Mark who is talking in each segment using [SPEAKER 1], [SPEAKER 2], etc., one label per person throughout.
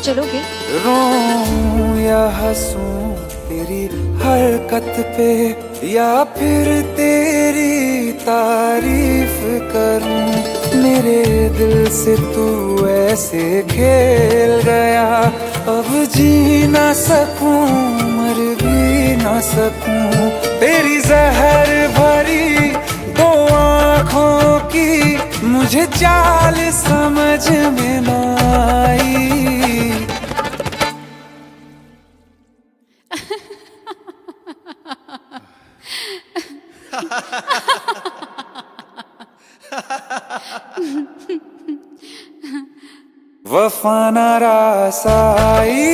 [SPEAKER 1] चलोगे?
[SPEAKER 2] रोऊं या हंसूं तेरी हरकत पे, या फिर तेरी तारीफ करूं। मेरे दिल से तू ऐसे खेल गया, अब जी ना सकूं मर भी ना सकूं। तेरी जहर भरी दो आँखों की मुझे चाल समझ में ना आई। वफा न रासाई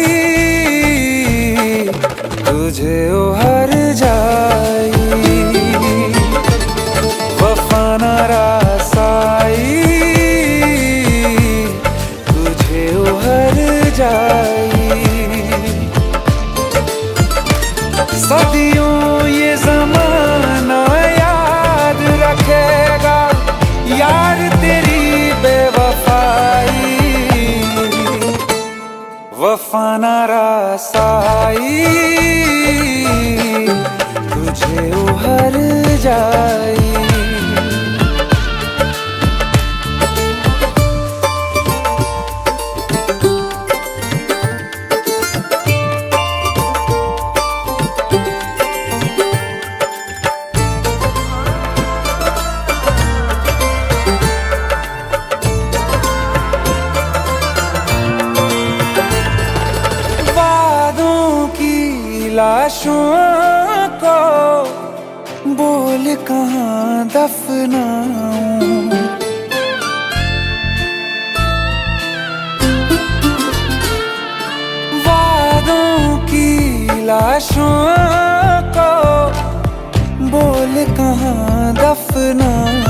[SPEAKER 2] तुझे उहर जाई, वफा न रासाई तुझे उहर जाई। सदियों ये ज़माना याद रखेगा यार तेरी बेवफाई। वफा न रासाई तुझे उहर जाई। लाशों को बोल कहाँ दफनाऊं, वादों की लाशों को बोल कहाँ दफनाऊं।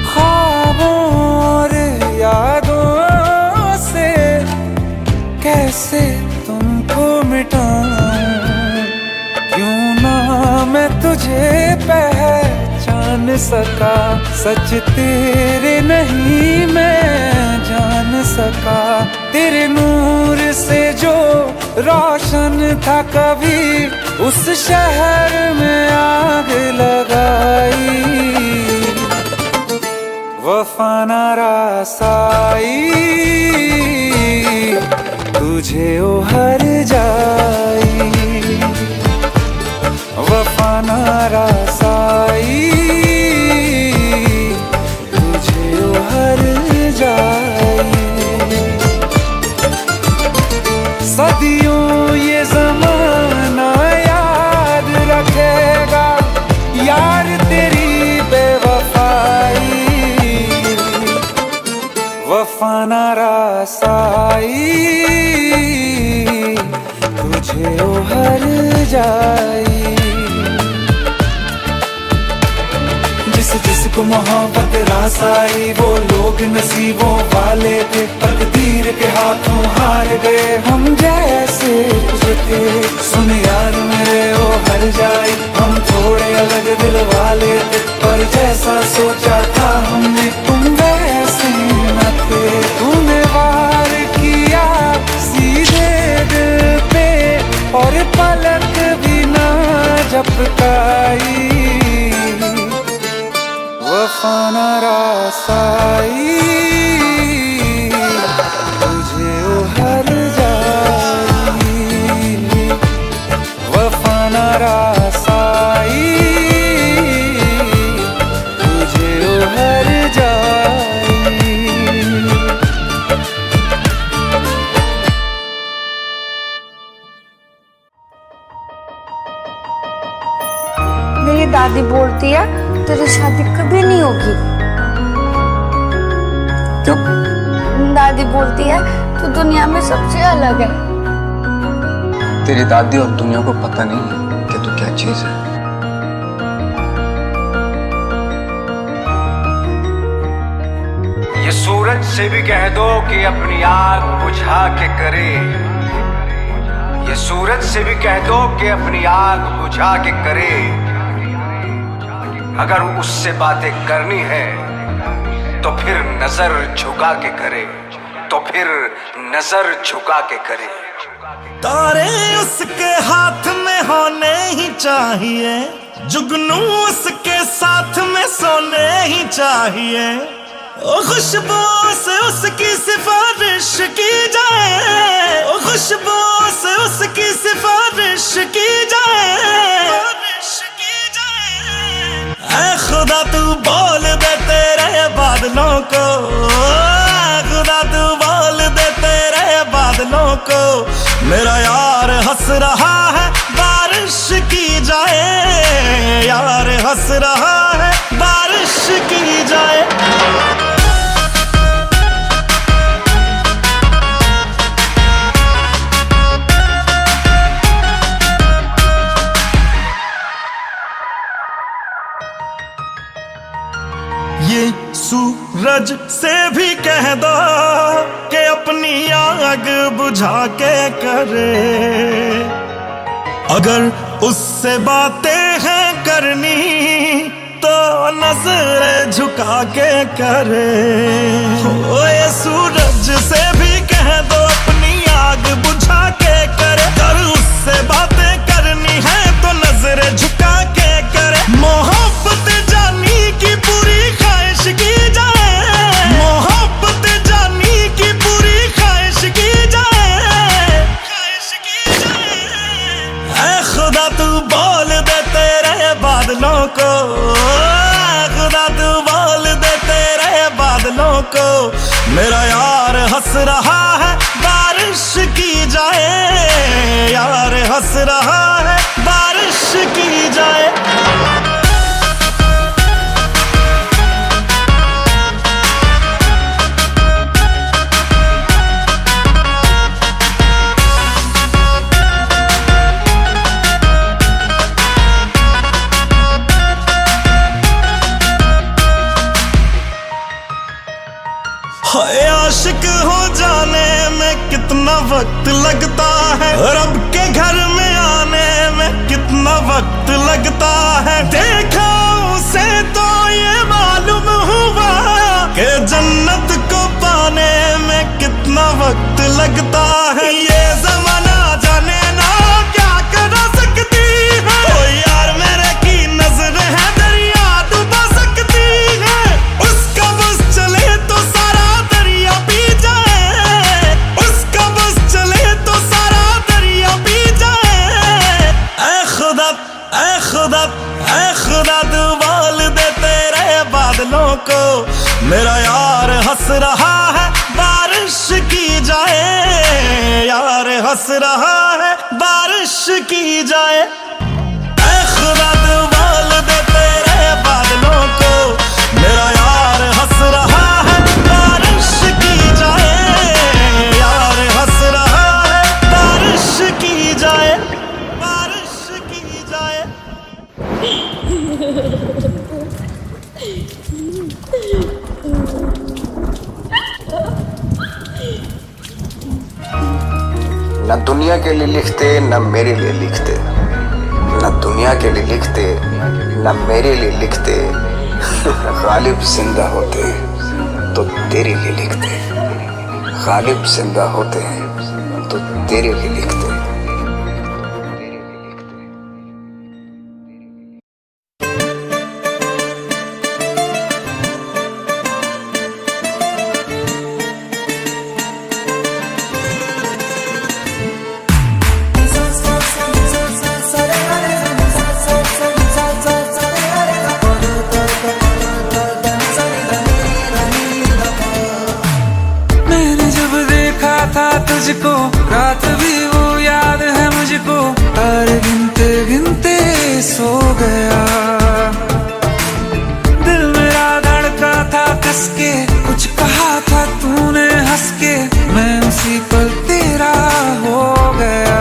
[SPEAKER 2] ख्वाबों और यादों से कैसे तुमको मिटाऊं, क्यों ना मैं तुझे पहचान सका। सच तेरे नहीं मैं जान सका। तेरे नूर से जो रोशन था कभी उस शहर में आग लगाई। वफा न रासाई तुझे उहर जाई, वफा न रासाई तुझे उहर जाई। सदियों ये ज़माना याद रखेगा यार तेरी बेवफाई। वफा न रासाई तुझे उहर जाई। जिसको मोहब्बत रास आई वो लोग नसीबों वाले थे, तकदीर के हाथों हार गए हम जैसे थे। सुन यार मेरे वो हर जाई, हम थोड़े अलग दिल वाले थे, पर जैसा सोचा था हमने तुम वैसे न थे। तूने वार किया सीधे दिल पे और पलक भी ना झपकाई। वफा न रासाई तुझे उहर जाई, वफा न रासाई तुझे उहर जाई।
[SPEAKER 3] मेरी दादी बोलती है तेरी शादी कभी नहीं होगी।
[SPEAKER 4] क्यों?
[SPEAKER 3] दादी बोलती है तू दुनिया में सबसे अलग है।
[SPEAKER 4] तेरी दादी और दुनिया को पता नहीं है कि तू क्या चीज है।
[SPEAKER 5] ये सूरज से भी कह दो कि अपनी आग बुझा के करे। ये सूरज से भी कह दो कि अपनी आग बुझा के करे। अगर उससे बातें करनी है तो फिर नजर झुका के करे। तो फिर नजर झुका के करे।
[SPEAKER 1] तारे उसके हाथ में होने ही चाहिए, जुगनू उसके साथ में सोने ही चाहिए। ओ खुशबू से उसकी सिफारिश की जाए, ओ खुशबू से उसकी सिफारिश की जाए। ऐ खुदा तू बोल दे तेरे बादलों को, खुदा तू बोल दे तेरे बादलों को, मेरा यार हंस रहा है बारिश की जाए, यार हंस रहा है बारिश की जाए। ये सूरज से भी कह दो कि अपनी आग बुझा के करे, अगर उससे बातें हैं करनी तो नजर झुका के करे। ओ ये सूरज से भी कह दो अपनी आग बुझा के करे, अगर उससे बातें करनी है तो नजर झुका के करे। मोहब्बत जानी की पूरी ख्वाहिश की जाए, मोहब्बत जानी की पूरी ख्वाहिश की जाए, ख्वाहिश की जाए। ऐ खुदा तू बोल दे तेरे बादलों को, खुदा तू बोल दे तेरे बादलों को, मेरा यार हंस रहा है बारिश की जाए, यार हंस रहा है बारिश की जाए। आशिक हो जाने में कितना वक्त लगता है, रब के घर में आने में कितना वक्त लगता है। देखा उसे तो ये मालूम हुआ कि जन्नत को पाने में कितना वक्त लगता है। ये जमाना जाने ना क्या करा सकती है, ओ यार मेरे की नजर है दरिया डुबा सकती है। उसका बस चले तो सारा दरिया पी जाए, उसका बस चले तो सारा दरिया पी जाए। ऐ खुदा ऐ खुदा ऐ खुदा तू बोल दे तेरे बादलों को, मेरा यार हंस रहा है बारिश की जाए, यार हंस रहा है बारिश की जाए। ऐ खुदा तू बोल दे तेरे बादलों को, मेरा यार हंस रहा है बारिश की जाए, यार हंस रहा है बारिश की जाए, बारिश की जाए।
[SPEAKER 5] न दुनिया के लिए लिखते न मेरे लिए लिखते, न दुनिया के लिए लिखते न मेरे लिए लिखते, गालिब जिंदा होते तो तेरे लिए लिखते, गालिब जिंदा होते तो तेरे लिए लिखते।
[SPEAKER 2] तुझको रात भी वो याद है मुझको, तारे गिनते गिनते सो गया। दिल मेरा धड़का था कसके, कुछ कहा था तूने हंस के, मैं उसी पल तेरा हो गया।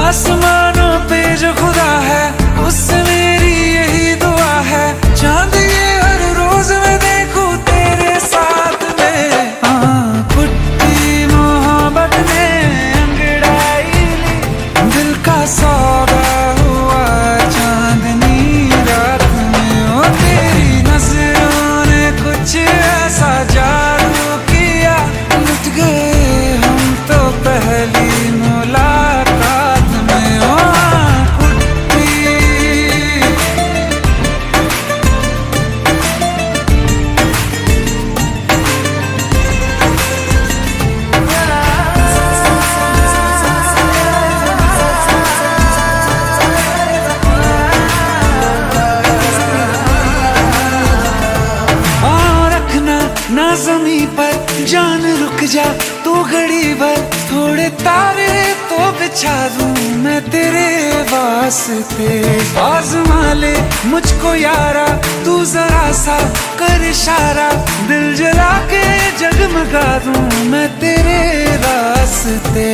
[SPEAKER 2] आसमानों पे जो खुदा है उससे मेरी यही दुआ है, चांद ये हर रोज मैं देखूं तेरे साथ में। सौदा हुआ ना जमी पर जान रुक जा तू घड़ी भर, थोड़े तारे तो बिछा दूं मैं तेरे वास्ते। आज़मा ले मुझको यारा तू जरा सा कर इशारा, दिल जला के जगमगा दूं मैं तेरे रास्ते।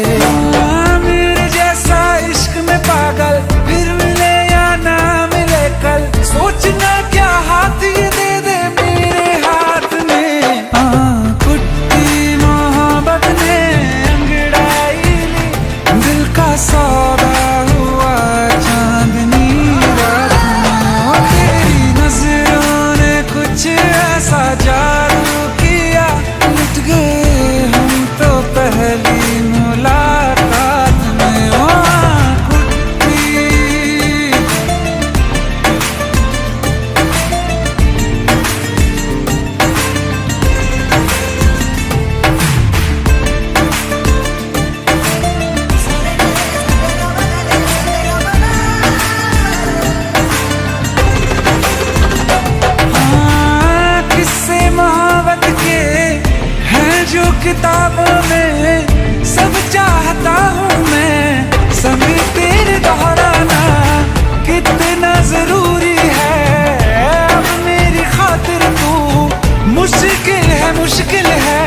[SPEAKER 2] मेरे जैसा इश्क में पागल फिर मिले या ना मिले कल, सोचना क्या हाथ ये दे दे मेरे हाथ में। कुट्टी मोहब्बत ने अंगड़ाई ली, दिल का सौदा हुआ चांदनी रात में। तेरी नजरों ने कुछ ऐसा जादू किया, लुट गए हम तो पहली मुलाकात में। किताबों में सब चाहता हूँ मैं, संग तेरे दोहराना कितना जरूरी है। अब मेरी खातिर तू मुश्किल है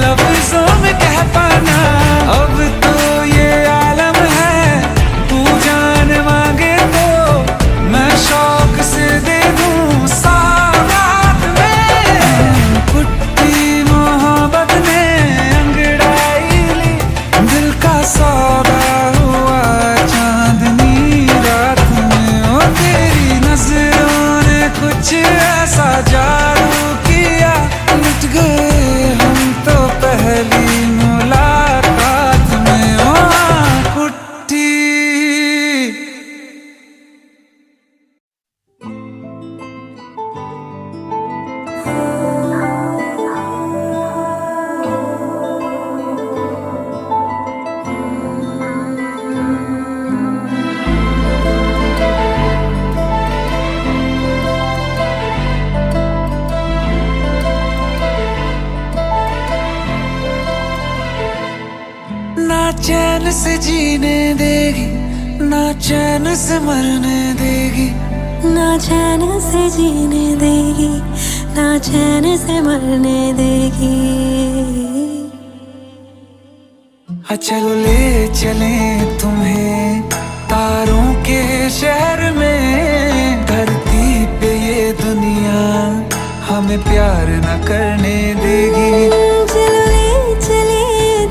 [SPEAKER 2] लफ्जों में कह पाना। अब तो ये आलम है तू जान मांगे तो मैं शौक से दे दूँ साथ में। कुट्टी मोहब्बत ने अंगड़ाई ली, दिल का सौदा हुआ चांदनी रात में। ओ तेरी नजरों ने कुछ ऐसा जादू किया, लुट गए हम तो पहली मुलाकात में। ओ कुट्टी ना चैन से जीने देगी, ना चैन से मरने देगी,
[SPEAKER 6] ना चैन से जीने देगी, ना चैन से मरने देगी।
[SPEAKER 2] चलो ले चले तुम्हें तारों के शहर में, धरती पे ये दुनिया हमें प्यार न करने देगी।
[SPEAKER 6] चलो ले चले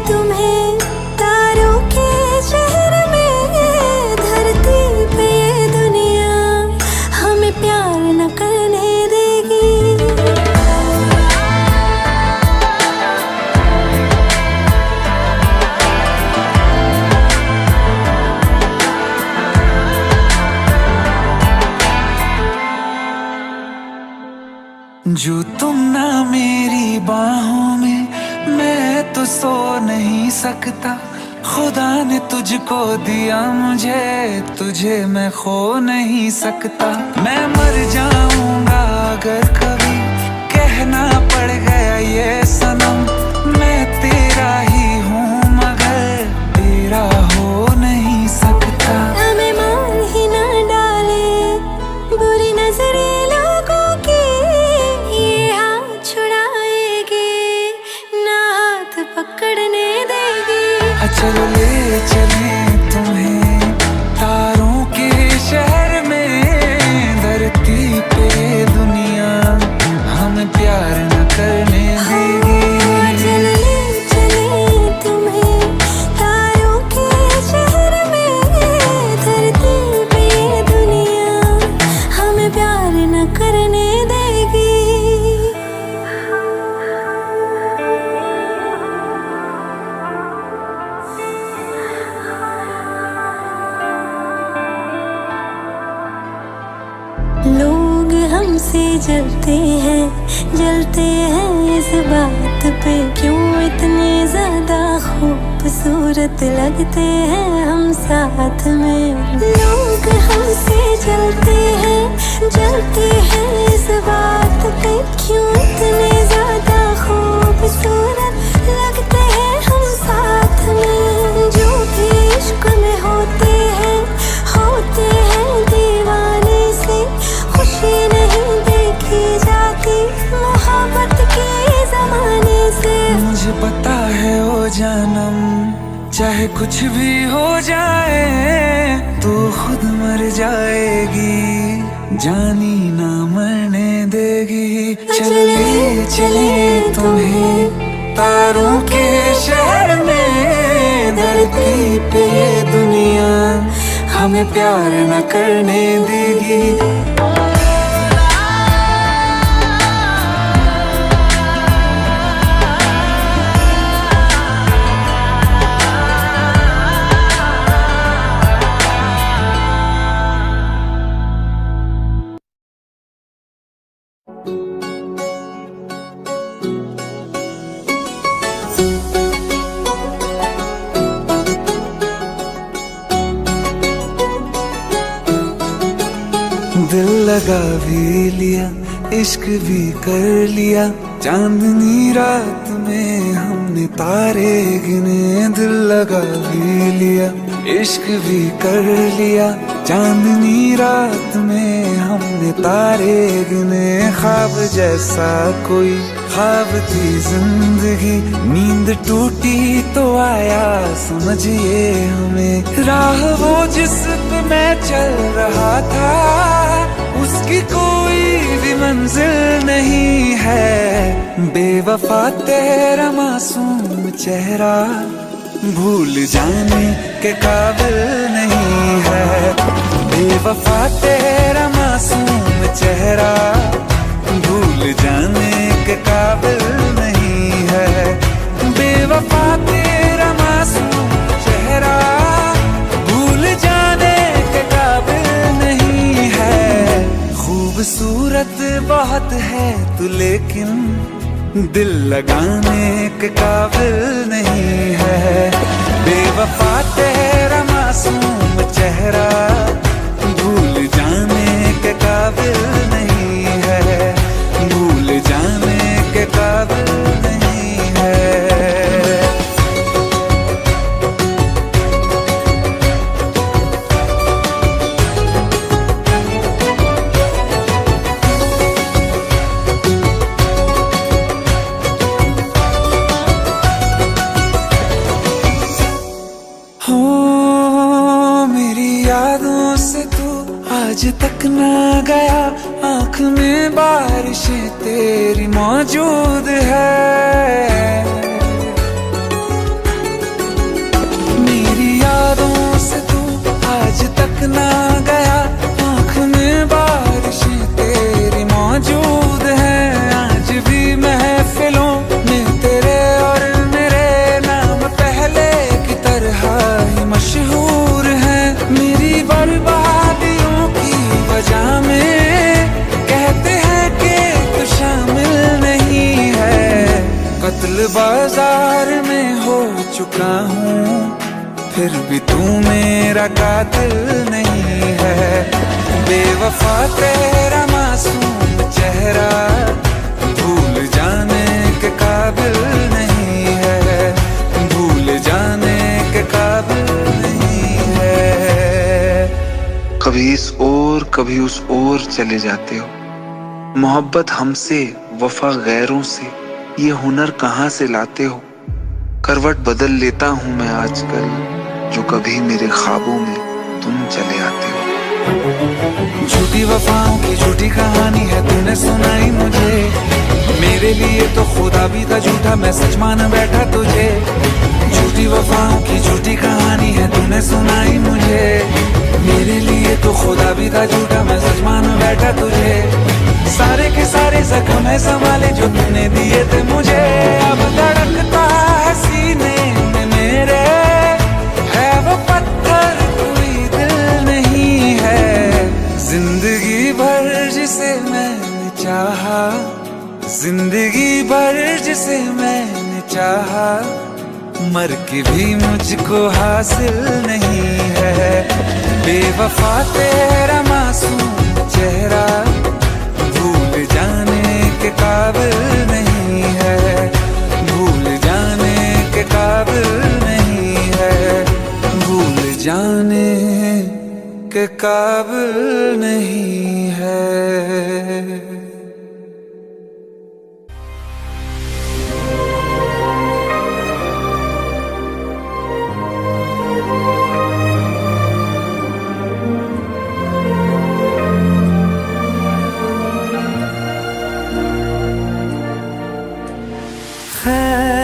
[SPEAKER 6] तुम्हें तारों के शहर में, धरती पे ये दुनिया हमें प्यार न करने देगी।
[SPEAKER 2] जो तुम ना मेरी बाहों में, मैं तो सो नहीं सकता। खुदा ने तुझको दिया मुझे, तुझे मैं खो नहीं सकता। मैं मर जाऊंगा अगर कभी कहना पड़ गया ये सनम, मैं तेरा ही हूँ मगर तेरा हो नहीं सकता।
[SPEAKER 6] हमें मार ही ना डाले बुरी नजरे लोगों की, ये हाथ छुड़ाएगी ना हाथ पकड़ने देगी।
[SPEAKER 2] चलो ले चले तुम्हें तारों के शहर में, धरती पे दुनिया हमें प्यार न करने देगी।
[SPEAKER 6] चलो ले चले तुम्हें तारों के शहर में, धरती पे दुनिया हमें प्यार न करने देगी। लोग हमसे जलते हैं इस बात पे, क्यों इतने ज्यादा खूबसूरत लगते हैं हम साथ में। लोग हमसे जलते हैं इस बात पे, क्यों इतने ज्यादा
[SPEAKER 2] जानम, चाहे कुछ भी हो जाए तो खुद मर जाएगी, जानी ना मरने देगी। चले चले तुम्हें तारों के शहर में, धरती पे ये दुनिया हमें प्यार न करने देगी। दिल लगा भी लिया, इश्क भी कर लिया, चांदनी रात में हमने तारे गिने। दिल लगा भी लिया, इश्क भी कर लिया, चांदनी रात में हमने तारे गिने। ख्वाब जैसा कोई ख्वाब थी जिंदगी, नींद टूटी तो आया समझिए हमें। राह वो जिस पे मैं चल रहा था, उसकी कोई भी मंजिल नहीं है। बेवफा तेरा मासूम चेहरा भूल जाने के काबिल नहीं है। बेवफा तेरा मासूम चेहरा भूल जाने के काबिल नहीं है। बेवफा तेरा मासूम चेहरा भूल जाने के काबिल नहीं है। खूबसूरत बहुत है तू लेकिन दिल लगाने के काबिल नहीं है। बेवफा तेरा मासूम चेहरा भूल जाने के काबिल नहीं है। भूल जाने के काबिल नहीं है। आज तक ना गया, आँख में बारिशें तेरी मौजूद है। मेरी यादों से तू आज तक ना गया, आँख में बारिशें तेरी मौजूद है। आज भी महफिलों में तेरे और मेरे नाम पहले की तरह ही मशहूर है। मेरी बर्बादियों की वजह में कहते हैं कि तू शामिल नहीं है। कत्ल बाजार में हो चुका हूँ, फिर भी तू मेरा कातिल नहीं है। बेवफा तेरा मासूम चेहरा भूल जाने के काबिल नहीं है। भूल जाने के काबिल नहीं है।
[SPEAKER 7] कभी इस ओर कभी उस ओर चले जाते हो। मोहब्बत हमसे वफा गैरों से, ये हुनर कहाँ से लाते हो। करवट बदल लेता हूँ मैं आजकल, जो कभी मेरे ख्वाबों में तुम चले आते हो।
[SPEAKER 2] झूठी वफाओं की झूठी कहानी है तूने सुनाई मुझे। मेरे लिए तो खुदा भी था झूठा, मैं सच मान बैठा तुझे। झूठी वफाओं की झूठी कहानी है तूने सुनाई मुझे। मेरे लिए तो खुदा भी था झूठा, मैं सच मान बैठा तुझे। सारे के सारे जख्म है संभाले जो तूने दिए थे मुझे। अब धड़कता है सीने में मेरे, है वो पत्थर कोई दिल नहीं है। जिंदगी भर जिसे मैंने चाहा, जिंदगी भर जिसे मैंने चाहा, मर के भी मुझको हासिल नहीं है। बेवफा तेरा मासूम चेहरा भूल जाने के काबिल नहीं है। भूल जाने के काबिल नहीं है। भूल जाने के काबिल नहीं है।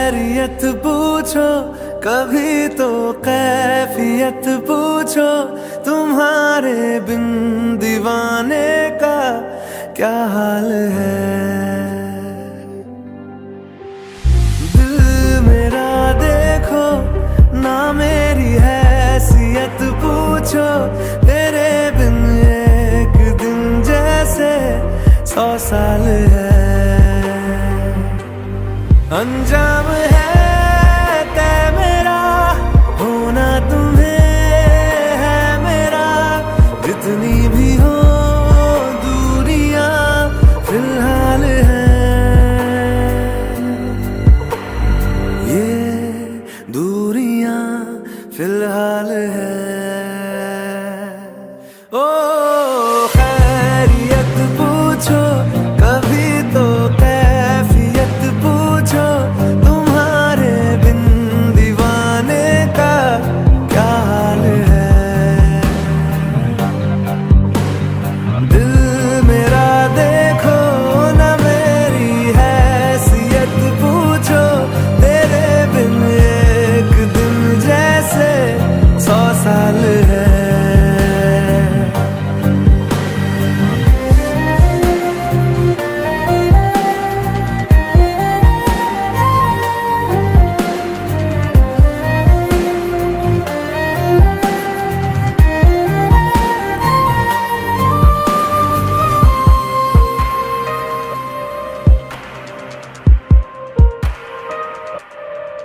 [SPEAKER 2] खैरियत पूछो, कभी तो कैफियत पूछो, तुम्हारे बिन दीवाने का क्या हाल है। दिल मेरा देखो ना, मेरी हैसियत पूछो, तेरे बिन एक दिन जैसे 100 साल है। अंजाम है तय मेरा, होना तुम्हें है मेरा, जितनी भी हो दूरियां फिलहाल है। ये दूरियां फिलहाल है। ओ खैरियत पूछो, कभी तो कैफियत पूछो, तुम्हारे बिन दीवाने का क्या हाल है। दिल मेरा देखो ना, मेरी हैसियत पूछो, तेरे बिन एक दिन जैसे 100 साल है।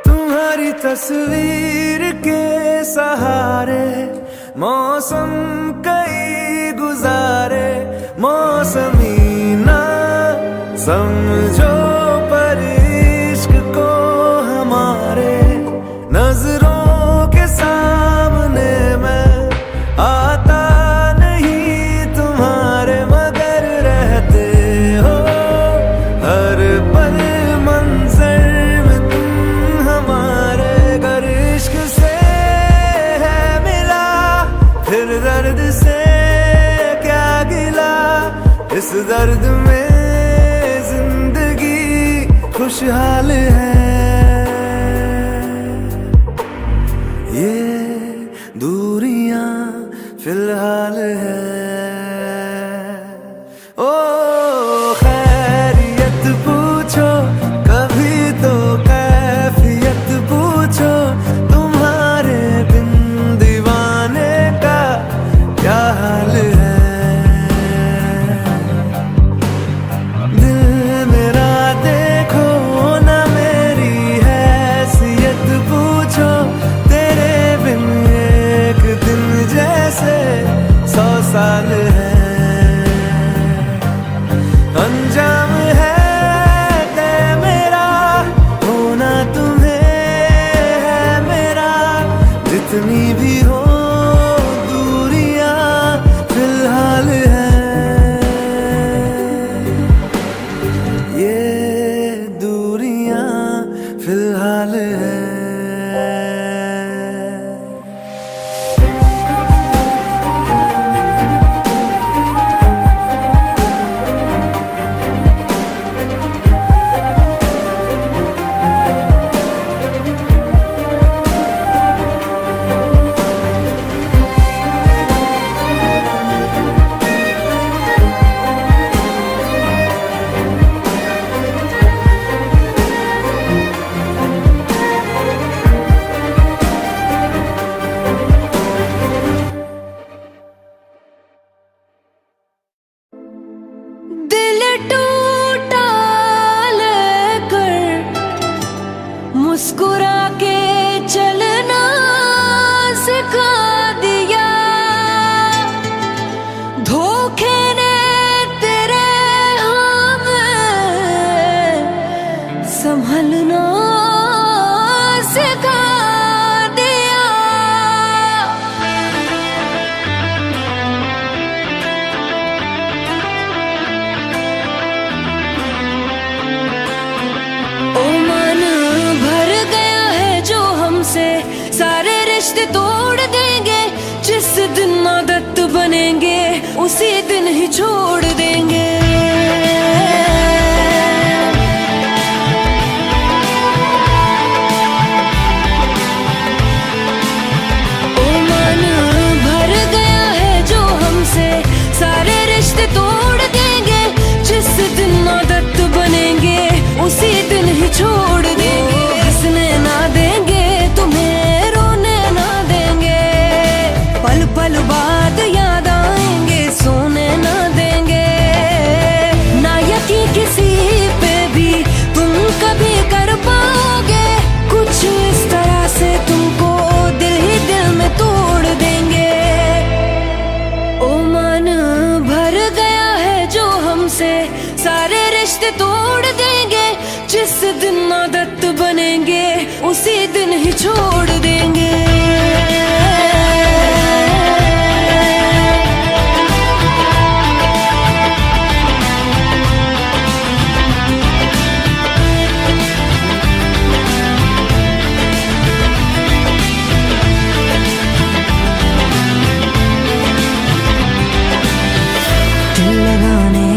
[SPEAKER 2] तुम्हारी तस्वीर के सहारे मौसम कई गुजारे, मौसमी ना समझो पर इश्क को हमारे, नजरों के सामने मैं आता नहीं तुम्हारे, मगर रहते हो हर पल मंजर में तुम हमारे। गर इश्क से है मिला, फिर दर्द से क्या गिला, इस दर्द में जिंदगी खुशहाल है। ये दूरियां फिलहाल है। ओ खैरियत पूछो, कभी तो कैफियत पूछो, तुम्हारे बिन दीवाने का क्या हाल है। दिल मेरा देखो ना, मेरी हैसियत पूछो, तेरे बिन एक दिन जैसे 100 साल है। अंजाम है तय मेरा, होना तुम्हें है मेरा, जितनी भी हो दूरियां फिलहाल है। ये दूरियां फिलहाल है।
[SPEAKER 6] दिल टूटा लेकर मुस्कुरा के चलना सिखा दिया, धोखे ने तेरे हमें संभलना सिखा दिया। ओ मन भर गया है जो हमसे, सारे रिश्ते तोड़ देंगे, जिस दिन आदत बनेंगे उसी दिन ही छोड़ देंगे। छोड़ देंगे, जिस दिन आदत बनेंगे उसी दिन ही छोड़ देंगे।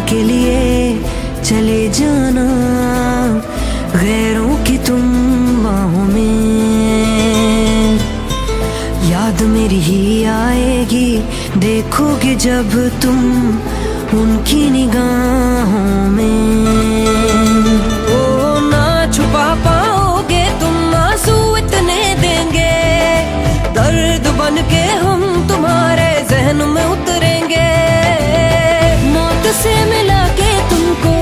[SPEAKER 8] के लिए चले जाना गैरों की तुम बाहों में, याद मेरी ही आएगी देखोगे जब तुम उनकी निगाहों में। ओ ना छुपा पाओगे तुम आंसू इतने देंगे, दर्द बन के हम तुम्हारे जहन में उतरेंगे। मौत से मिला के तुमको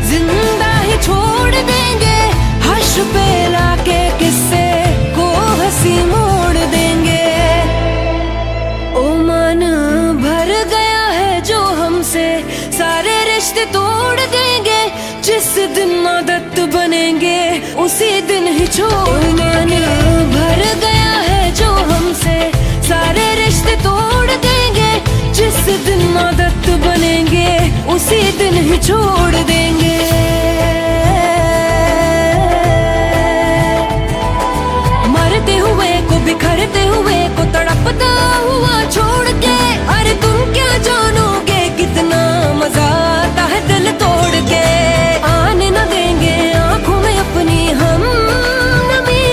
[SPEAKER 8] जिंदा ही छोड़ देंगे, हर्ष पे लाके किस्से को हंसी मोड़ देंगे। ओ मन भर गया है जो हमसे, सारे रिश्ते तोड़ देंगे, जिस दिन आदत बनेंगे उसी दिन ही छोड़। मन भर गया है जो हमसे, सारे रिश्ते तोड़ देंगे, जिस दिन आदत बनेंगे उसी दिन ही छोड़ देंगे। मरते हुए को बिखरते हुए को तड़पता हुआ छोड़ के, अरे तुम क्या जानोगे कितना मजा आता है दिल तोड़ के। आने न देंगे आंखों में अपनी हम नमी,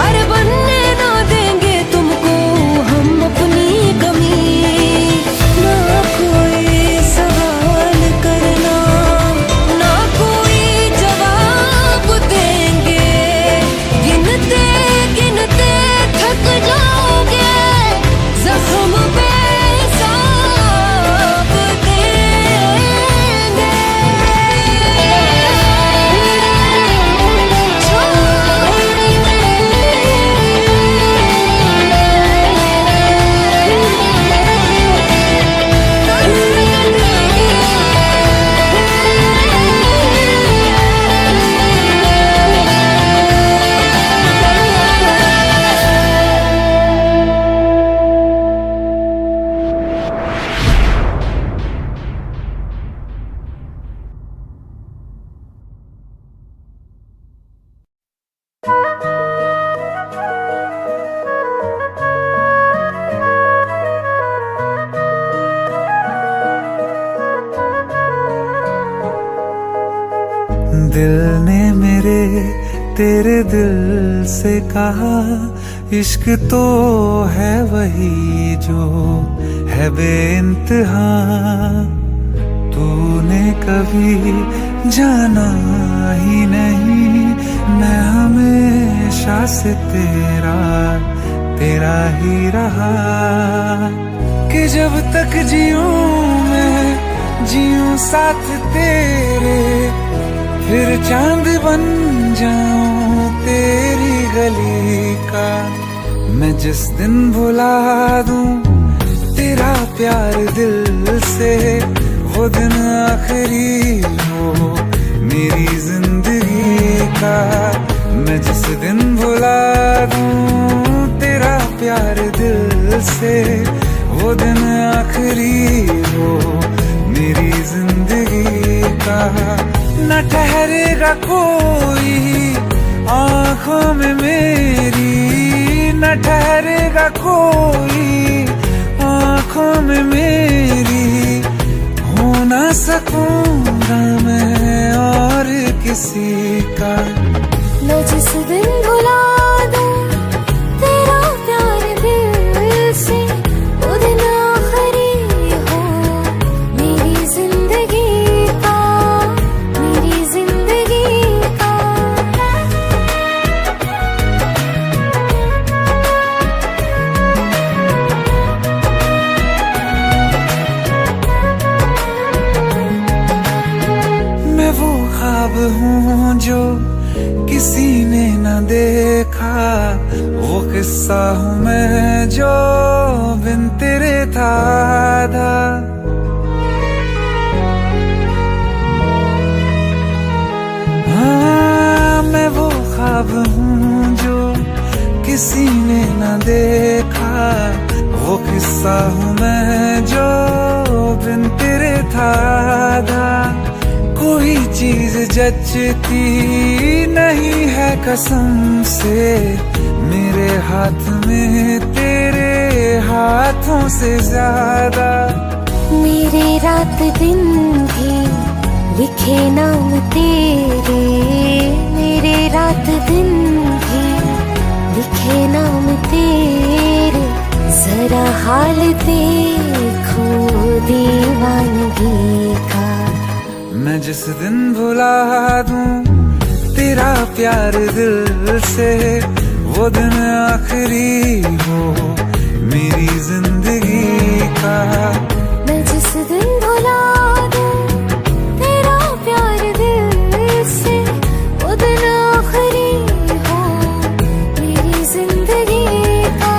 [SPEAKER 8] अरे बनने न देंगे तुमको हम अपनी कमी। ना कोई सवाल करना, ना कोई जवाब देंगे, गिनते गिनते थक जाओगे, जख्म पे हिसाब देंगे।
[SPEAKER 2] दिल ने मेरे तेरे दिल से कहा, इश्क तो है वही जो है बेइंतहा। तूने कभी जाना ही नहीं, मैं हमेशा से तेरा तेरा ही रहा। कि जब तक जीऊं मैं जीऊं साथ तेरे, फिर चांद बन जाऊं तेरी गली का। मैं जिस दिन भुला दूं तेरा प्यार दिल से, वो दिन आखिरी हो मेरी जिंदगी का। मैं जिस दिन भुला दूं तेरा प्यार दिल से, वो दिन आखिरी हो मेरी जिंदगी का। न ठहरेगा कोई आँखों में मेरी, न ठहरेगा कोई आँखों में मेरी। हो ना सकूंगा मैं और किसी का।
[SPEAKER 6] मैं जिस दिन भुला दूं तेरा प्यार दिल से, वो दिन आखिरी हो मेरी जिंदगी का, मेरी जिंदगी का।
[SPEAKER 2] मैं वो ख्वाब हूँ जो किसी ने न देखा, वो किस्सा हूँ मैं जो बिन तेरे था। ख्वाब हूँ जो किसी ने न देखा, वो किस्सा हूँ मैं जो बिन तेरे था आधा। कोई चीज जचती नहीं है कसम से, मेरे हाथ में तेरे हाथों से ज्यादा।
[SPEAKER 6] मेरे रात दिन भी लिखे नाम तेरे, मेरे रात दिन भी लिखे नाम तेरे। जरा हाल देखो दीवानगी का।
[SPEAKER 2] मैं जिस दिन भुला दूं तेरा प्यार दिल से, वो दिन आखिरी हो मेरी जिंदगी का।
[SPEAKER 6] मैं जिस दिन भुला दूं तेरा प्यार दिल से, वो दिन आखिरी हो मेरी जिंदगी का।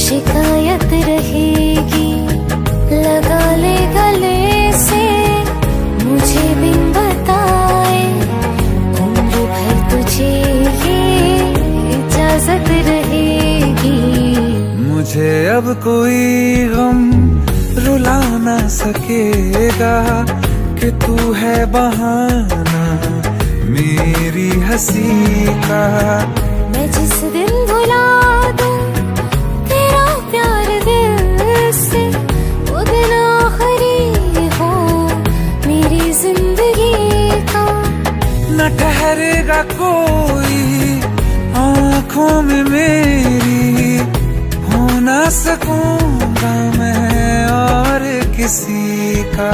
[SPEAKER 6] शिकायत रहेगी, लगा ले गले से मुझे बिन बताए। उम्र भर तुझे ये इजाजत रहेगी।
[SPEAKER 2] मुझे अब कोई गम रुला ना सकेगा कि तू है बहाना मेरी हंसी का।
[SPEAKER 6] मैं जिस दिन भुला दूं तेरा प्यार दिल से, वो दिन आखिरी हो मेरी जिंदगी का।
[SPEAKER 2] न ठहरेगा कोई आँखों में मेरी, हो ना सकूंगा मैं और किसी का।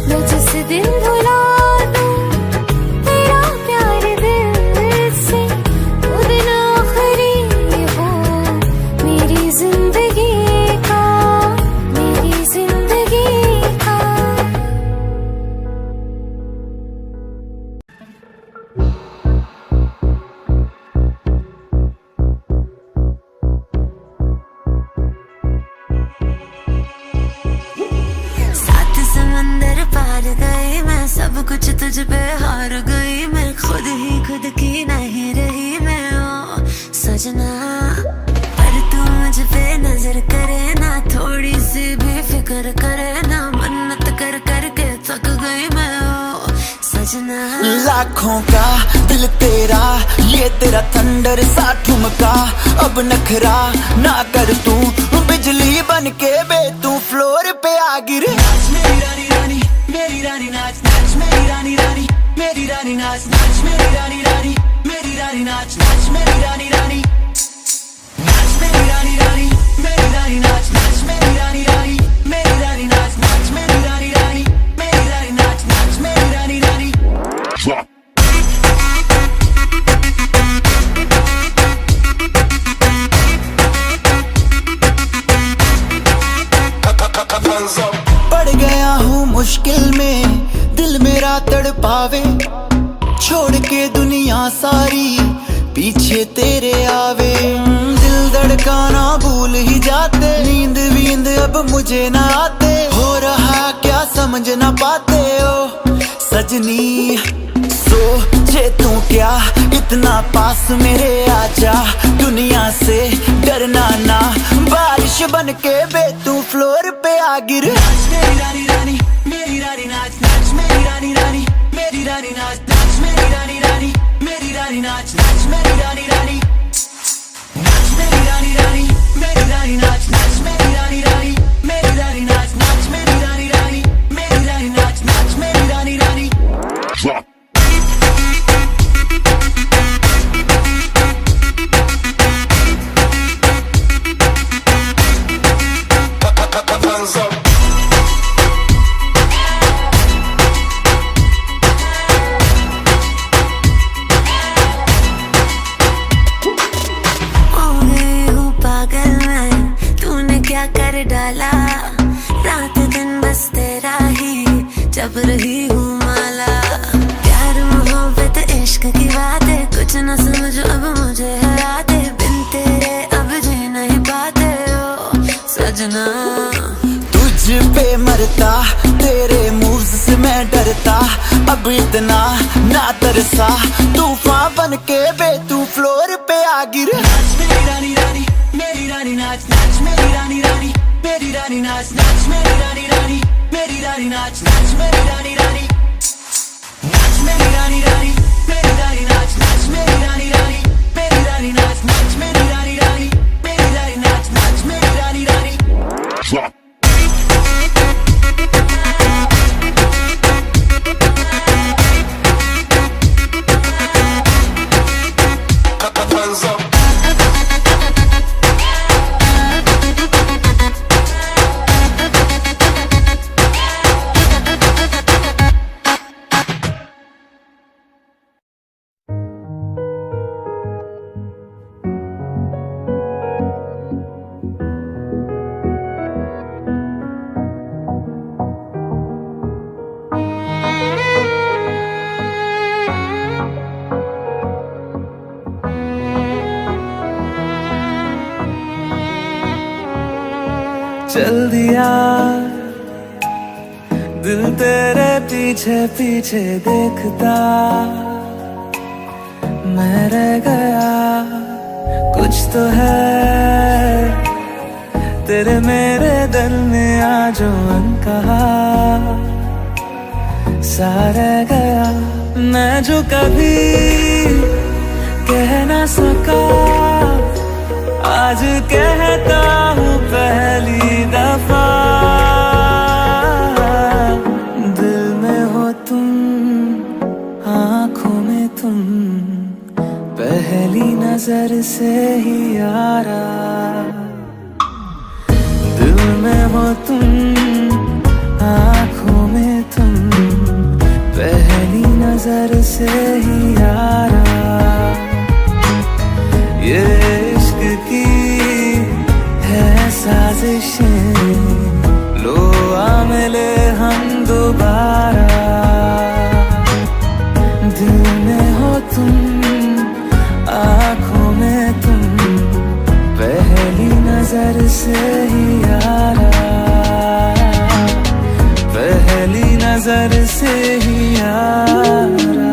[SPEAKER 6] मैं जिस दिन भुला दूं तेरा प्यार दिल से, वो दिन आखिरी हो मेरी जिंदगी का, मेरी जिंदगी का।
[SPEAKER 8] सात समंदर पार गई मैं, सब कुछ तुझ पे हार गई मैं। खुद ही खुद की नहीं रही मैं ओ सजना। पर तू मुझ पे नजर करे ना, थोड़ी सी भी फिक्र करे ना। मन्नत कर करके थक गई मैं ओ सजना।
[SPEAKER 9] लाखों का दिल तेरा, ये तेरा थंडर सा ठुमका। अब नखरा ना कर तू, बिजली बन के बे तू फ्लोर पे आ गिर। नाच मेरी रानी रानी, मेरी रानी नाच नाच मेरी रानी रानी, मेरी रानी नाच नाच मेरी रानी रानी, मेरी रानी नाच नाच मेरी रानी रानी। नाच मेरी रानी रानी, मेरी रानी नाच नाच मेरी रानी रानी, मेरी रानी नाच नाच मेरी रानी रानी, मेरी रानी नाच नाच मेरी रानी रानी। पड़ गया हूँ मुश्किल में, दिल मेरा तड़पावे। छोड़ के दुनिया सारी पीछे तेरे आवे। दिल धड़काना भूल ही जाते, नींद वींद अब मुझे ना आते। हो रहा क्या समझ ना पाते ओ सजनी। सोचे तू क्या इतना पास मेरे आजा, दुनिया से डरना ना। बारिश बन के बे तू फ्लोर पे आ गिर। नाच मेरी रानी रानी, मेरी रानी नाच नाच मेरी रानी रानी, मेरी रानी नाच नाच मेरी रानी रानी, मेरी रानी नाच नाच मेरी रानी रानी। नाच मेरी रानी रानी, मेरी रानी नाच नाच मेरी रानी रानी, मेरी रानी नाच नाच मेरी रानी रानी, मेरी रानी नाच नाच मेरी रानी रानी।
[SPEAKER 6] वाला, रात दिन बस तेरा ही जब रही हूँ माला। प्यार मोहब्बत इश्क की बातें कुछ न समझो अब मुझे हराते, बिन तेरे अब जी नहीं पाते हो सजना।
[SPEAKER 9] तुझ पे मरता तेरे मूव्स से मैं डरता, अब इतना ना तरसा, तूफान बन के बे तू फ्लोर पे आ गिर। नाच मेरी रानी रानी मेरी रानी नाच, नाच मेरी रानी रानी मेरी रानी नाच, नाच मेरी रानी रानी मेरी रानी नाच, नाच मेरी रानी रानी, नाच मेरी रानी रानी मेरी रानी नाच, नाच मेरी रानी रानी मेरी रानी नाच, नाच मेरी रानी रानी मेरी रानी नाच, नाच मेरी रानी रानी।
[SPEAKER 2] चल दिया दिल तेरे पीछे पीछे देखता, मैं रह गया कुछ तो है तेरे मेरे दरमिया जो अनकहा सा रह गया। मैं जो कभी कह ना सका आज कहता हूँ पहली दफा, दिल में हो तुम आँखों में तुम, पहली नजर से ही यारा। दिल में हो तुम आँखों में तुम, पहली नजर से ही यारा। ये इश्क की है साजिशें, लो आ मिले हम दोबारा। दिल में हो तुम आँखों में तुम, पहली नजर से ही यारा, पहली नजर से ही यारा।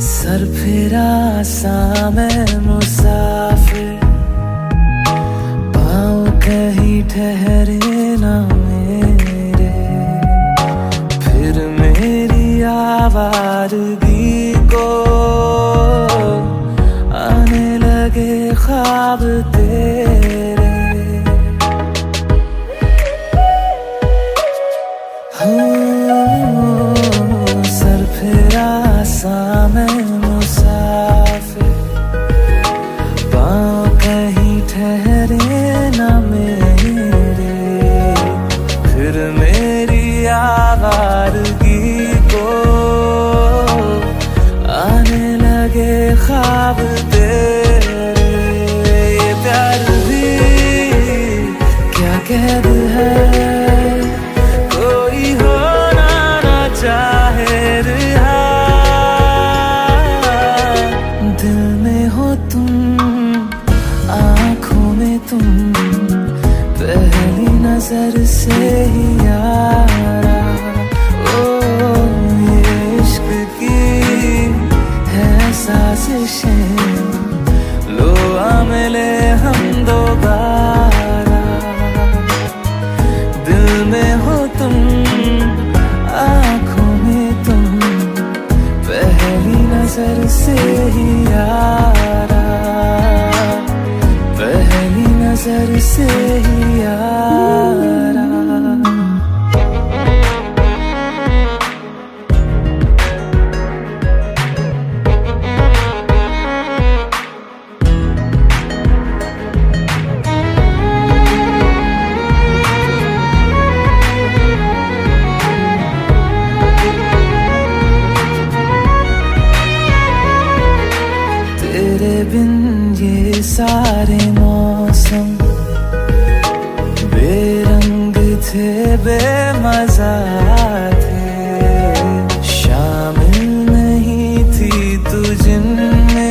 [SPEAKER 2] सर फिरा सा मैं मुसाफिर, पाँव कहीं ठहरे ना मेरे, फिर मेरी आवारगी को आने लगे ख्वाब तेरे। सर फिरा सा मैं मुसाफिर, पाँव कहीं ठहरे ना मेरे, फिर मेरी आवारगी को आने लगे ख्वाब तेरे। ये प्यार भी क्या कैद है, कोई होना ना चाहे रिहा। दिल में हो तुम आँखों में तुम, पहली नजर से ही यारा। ओ ये इश्क की है साजिशें, लो आ मिले हम दोबारा। दिल में हो तुम आँखों में तुम, पहली नजर से ही यारा, पहली नजर से ही यारा। थे बेमजा थे, शामिल नहीं थी तू जिनमें,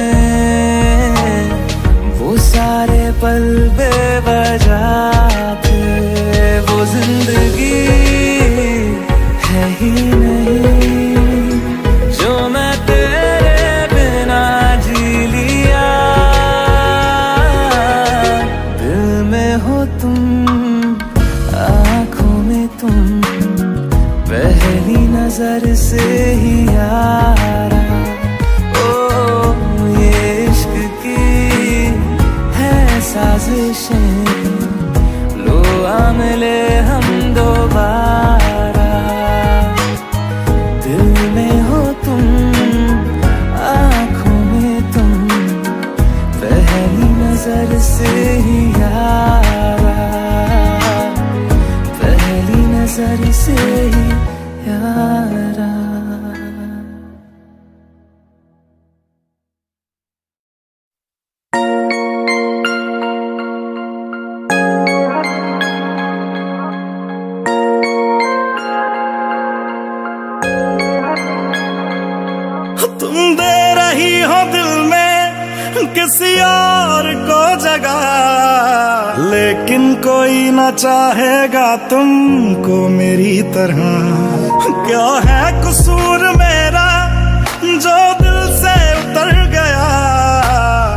[SPEAKER 2] वो सारे पल बेवजह थे। वो जिंदगी है ही नहीं जो मैं तेरे बिना जी लिया। दिल में हो तुम, आँखों में तुम, पहली नजर से ही यारा। ओ ये इश्क की है साजिशें, लो आ मिले हम दोबारा। दिल में हो तुम, आँखों में तुम, पहली नजर से ही यारा, पहली नजर से ही यारा।
[SPEAKER 1] तुम दे रही हो दिल में किसी और को जगह, लेकिन कोई ना चाहेगा तुमको मेरी तरह। क्या है कसूर मेरा जो दिल से उतर गया,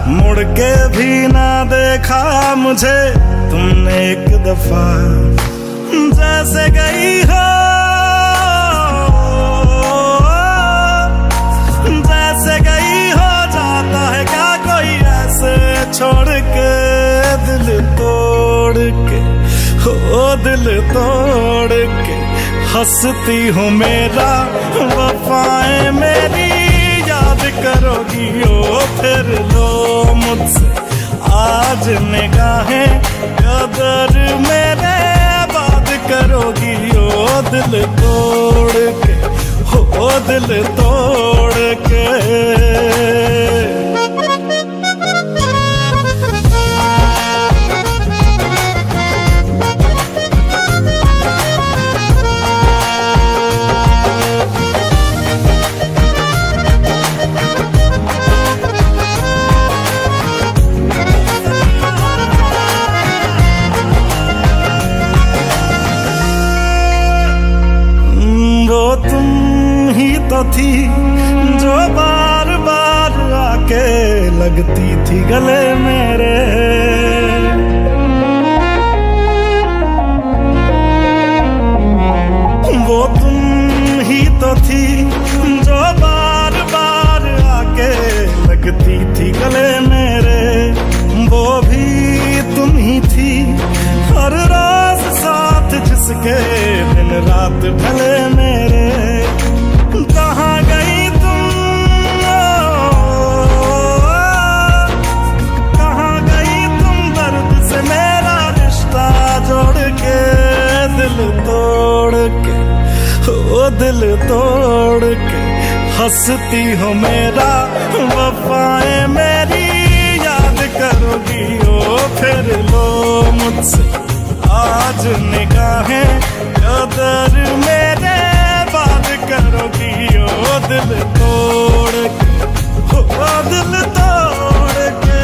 [SPEAKER 1] मुड़ के भी ना देखा मुझे तुमने एक दफा। जैसे गई हो, जैसे गई हो, जाता है क्या कोई ऐसे छोड़ के, दिल तोड़ के, हो दिल तोड़ के। हंसती हो मेरा वफाएं मेरी याद करोगी ओ फिर लो मुझसे आज निगाहें, कदर मेरे बात करोगी ओ दिल तोड़ के, हो दिल तोड़ के। तो थी जो बार बार आके लगती थी गले मेरे। वो तुम ही तो थी जो बार बार आके लगती थी गले मेरे। वो भी तुम ही थी हर रोज साथ जिसके दिन रात ढले मेरे। कहाँ गई तुम, कहाँ गई तुम दर्द से मेरा रिश्ता जोड़ के, दिल तोड़ के, ओ दिल तोड़ के। हंसती हो मेरा वफाएं मेरी याद करोगी ओ फिर लो मुझसे आज निगाहें, कदर मेरे बात करोगी ओ दिल तोड़ के, ओ दिल तोड़ के।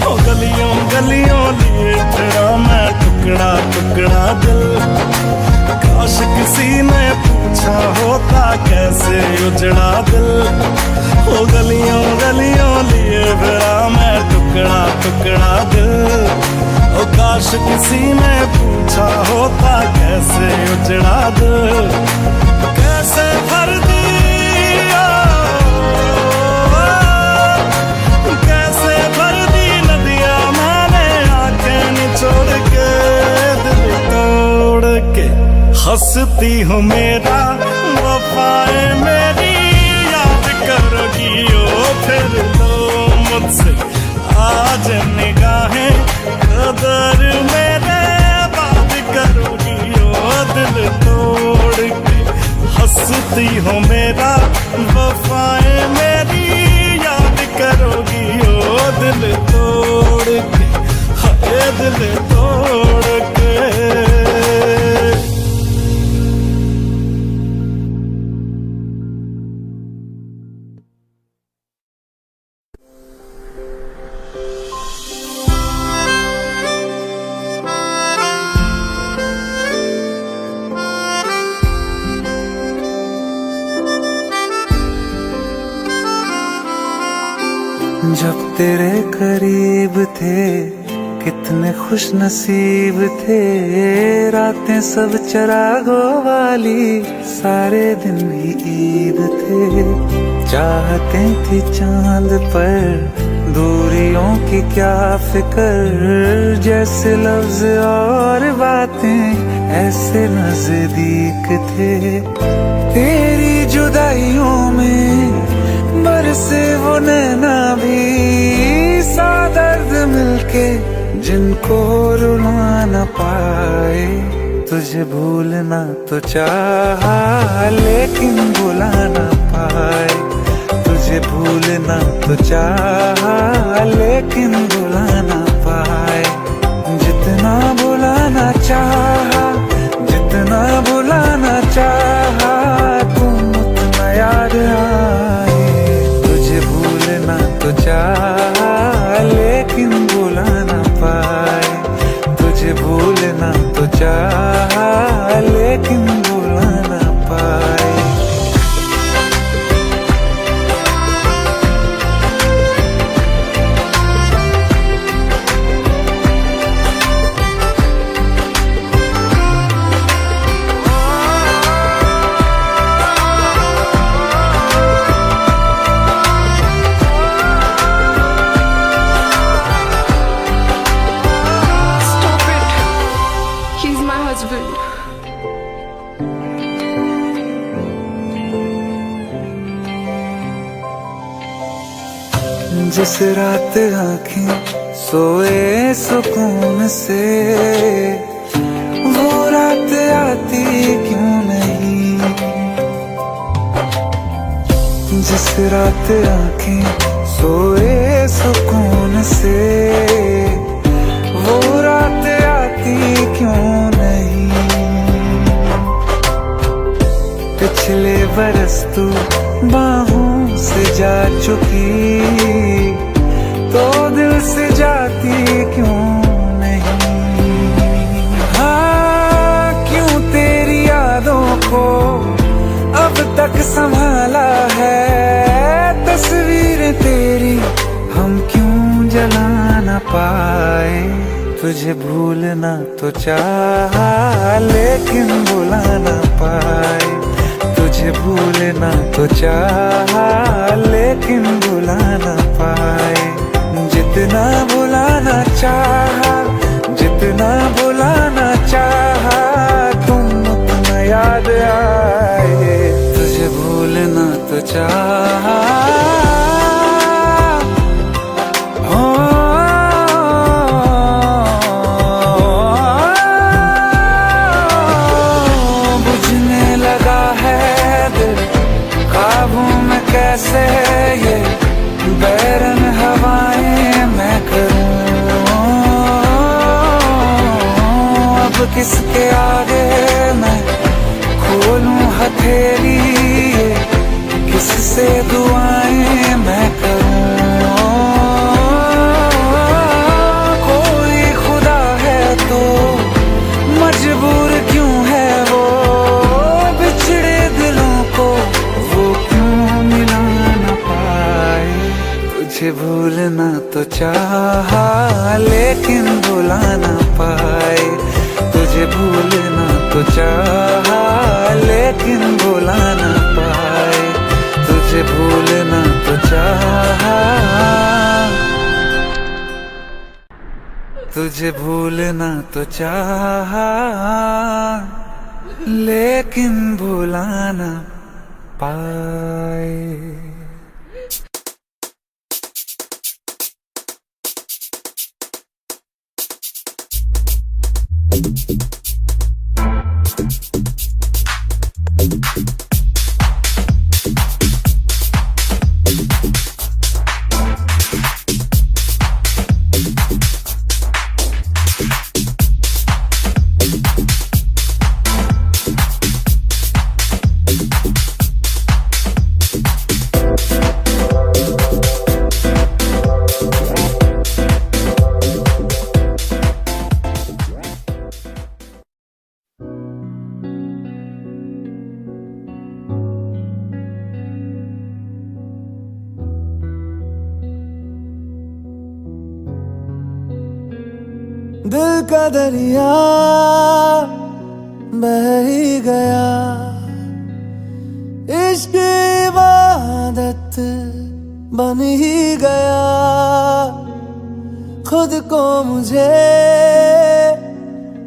[SPEAKER 1] ओ गलियों गलियों लिए तेरा मैं टुकड़ा टुकड़ा दिल, काश किसी ने पूछा होता कैसे उजड़ा दिल। ओ गलियों गलियों लिए तेरा मैं टुकड़ा टुकड़ा दिल, ओ काश किसी ने पूछा होता कैसे उजड़ा दिल। कैसे भर दिया, कैसे भर दी नदियाँ मैंने आंखें निचोड़ के, दिल तोड़ के। हंसती हो मेरा वफाएं मेरी याद करोगी ओ फिर लो मुझसे आज निगाहें, कदर मेरे बात करोगी ओ दिल तोड़ के। हंसती हो मेरा वफाएं मेरी याद करोगी ओ दिल तोड़ के, हाय दिल तोड़ के।
[SPEAKER 2] तेरे करीब थे, कितने खुश नसीब थे। रातें सब चरागों वाली, सारे दिन ही ईद थे। चाहते थी चांद पर, दूरियों की क्या फिक्र। जैसे लफ्ज और बातें ऐसे नजदीक थे। तेरी जुदाइयों में बरसे वो नैना भी, सा दर्द मिलके जिनको रुला न पाए। तुझे भूलना तो चाहा, लेकिन भुला न पाए। तुझे भूलना तो चाहा, लेकिन भुला न पाए। जितना भुलाना चाहा, जितना भुलाना चाहा, तुम उतना याद आए। तुझे भूलना तो चाहा, लेकिन भुला न पाए। तुझे भूलना तो चाहा, लेकिन भुला न पाए।
[SPEAKER 6] He's my husband.
[SPEAKER 2] जिस रात आँखें सोए सुकून से, वो रात आती क्यों नहीं। जिस रात आँखें सोए सुकून से, वो रात आती क्यों नहीं। पिछले बरस तू बाहों से जा चुकी, तो दिल से जाती क्यों नहीं। हाँ, क्यों तेरी यादों को अब तक संभाला है। तस्वीर तेरी हम क्यों जला न पाए। तुझे भूलना तो चाहा, लेकिन भुला न पाए। तुझे भूलना तो चाहा, लेकिन भुला न पाए। जितना भुलाना चाहा, जितना भुलाना चाहा, तुम उतना याद आए। तुझे भूलना तो चाहा, बुझने लगा है दिल काबू में कैसे। ये बैरन हवाएं मैं करूं, अब किसके आगे मैं खोलूं हथेली। किससे दुआएं मैं करूं। कोई खुदा है तो मजबूर क्यों है वो, बिछड़े दिलों को वो क्यों मिला न पाए। तुझे भूलना तो चाहा, लेकिन भुला न पाए। तुझे भूलना तो चाहा, लेकिन भुला न पाए। तुझे भूलना तो चाहा, तुझे भूलना तो चाहा, लेकिन भुला न पाए। दिल का दरिया बह ही गया, इश्क इबादत बन ही गया। खुद को मुझे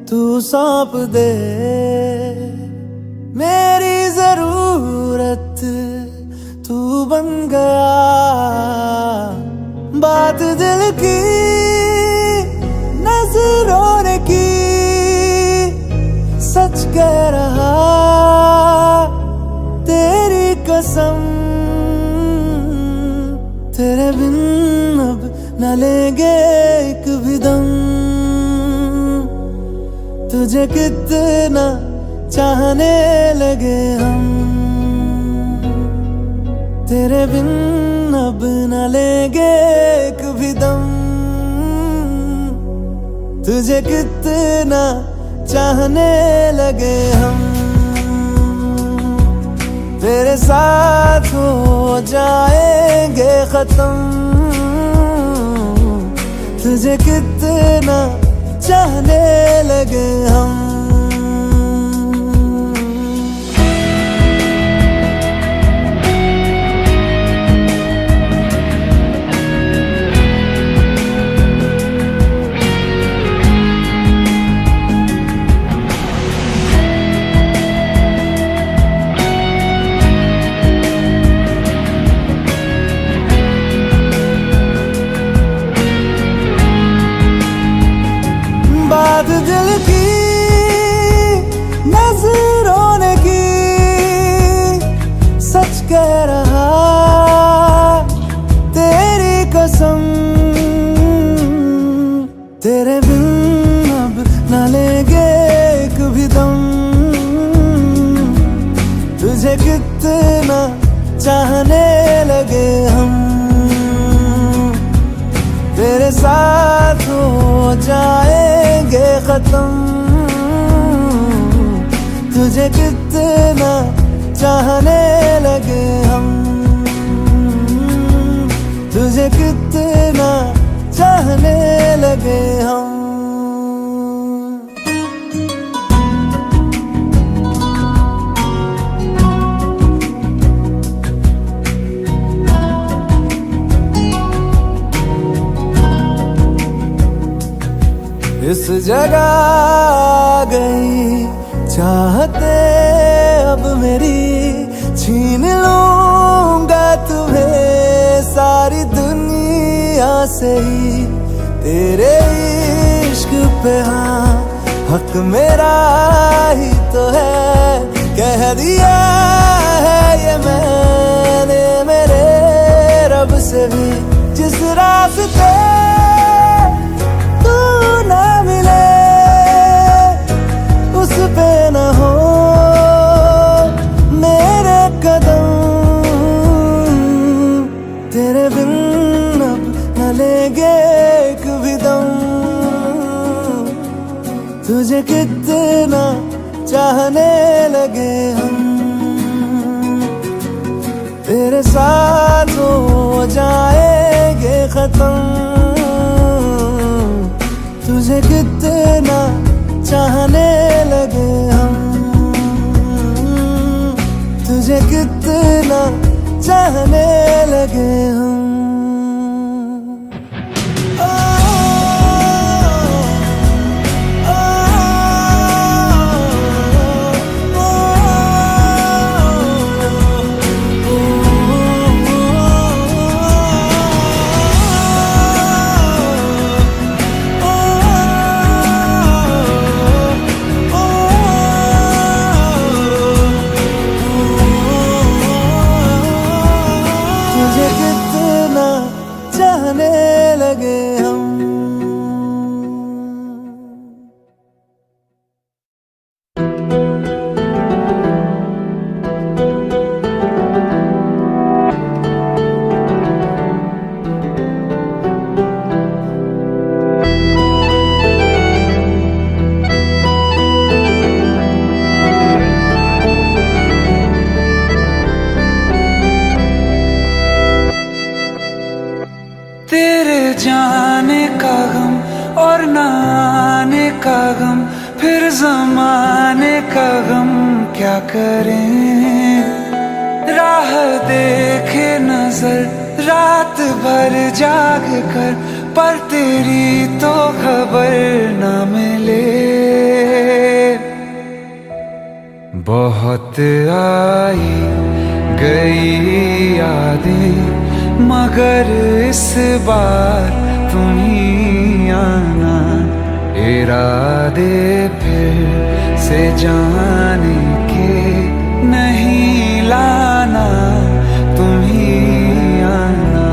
[SPEAKER 2] तू सौंप दे, मेरी जरूरत तू बन गया। बात दिल की नजरों ने की, सच कह रहा तेरी कसम। तेरे बिन अब न लेंगे एक भी दम, तुझे कितना चाहने लगे हम। तेरे बिन अब न लेंगे एक भी दम, तुझे कितना चाहने लगे हम। तेरे साथ हो जाएंगे खत्म, तुझे कितना चाहने लगे हम। बात दिल की नजरों ने की, सच कह रहा तेरी कसम। तेरे बिन अब न लेंगे एक भी दम, तुझे कितना चाहने लगे हम। तेरे साथ हो जाएंगे खत्म, तुझे कितना चाहने लगे हम। तुझे कितना चाहने लगे हम। इस जगह गई चाहते अब मेरी, छीन लूंगा तुम्हें सारी दुनिया से ही। तेरे इश्क पे हाँ हक मेरा ही तो है, कह दिया है ये मैंने मेरे रब से भी। जिस रास्ते ना मिले उस पे न हो मेरे कदम। तेरे बिन अब न लेंगे एक भी दम, तुझे कितना चाहने लगे हम। तेरे साथ हो जाएंगे खत्म, तुझे कितना चाहने लगे हम। तुझे कितना चाहने लगे हम। चाहने लगे हम। तेरे जाने का गम और ना का गम, फिर जमाने का गम क्या करें। राह देखे नजर रात भर जाग कर, पर तेरी तो खबर न मिले। बहुत आई गई यादें, मगर इस बार तुम ही आना। इरादे फिर से जाने के नहीं लाना, तुम ही आना।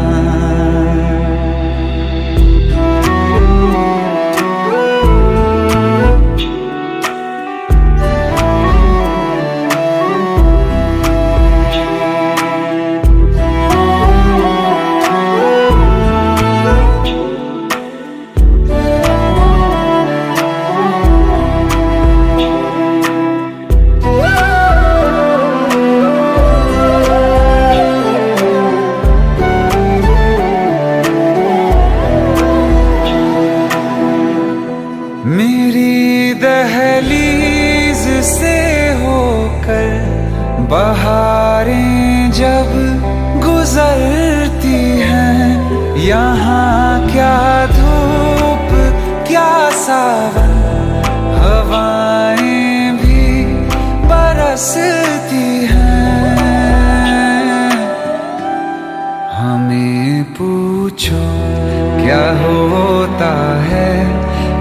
[SPEAKER 2] मेरी दहलीज से होकर बहारें जब गुजरती हैं, यहाँ क्या धूप क्या सावन, हवाएं भी बरसती हैं। हमें पूछो क्या होता है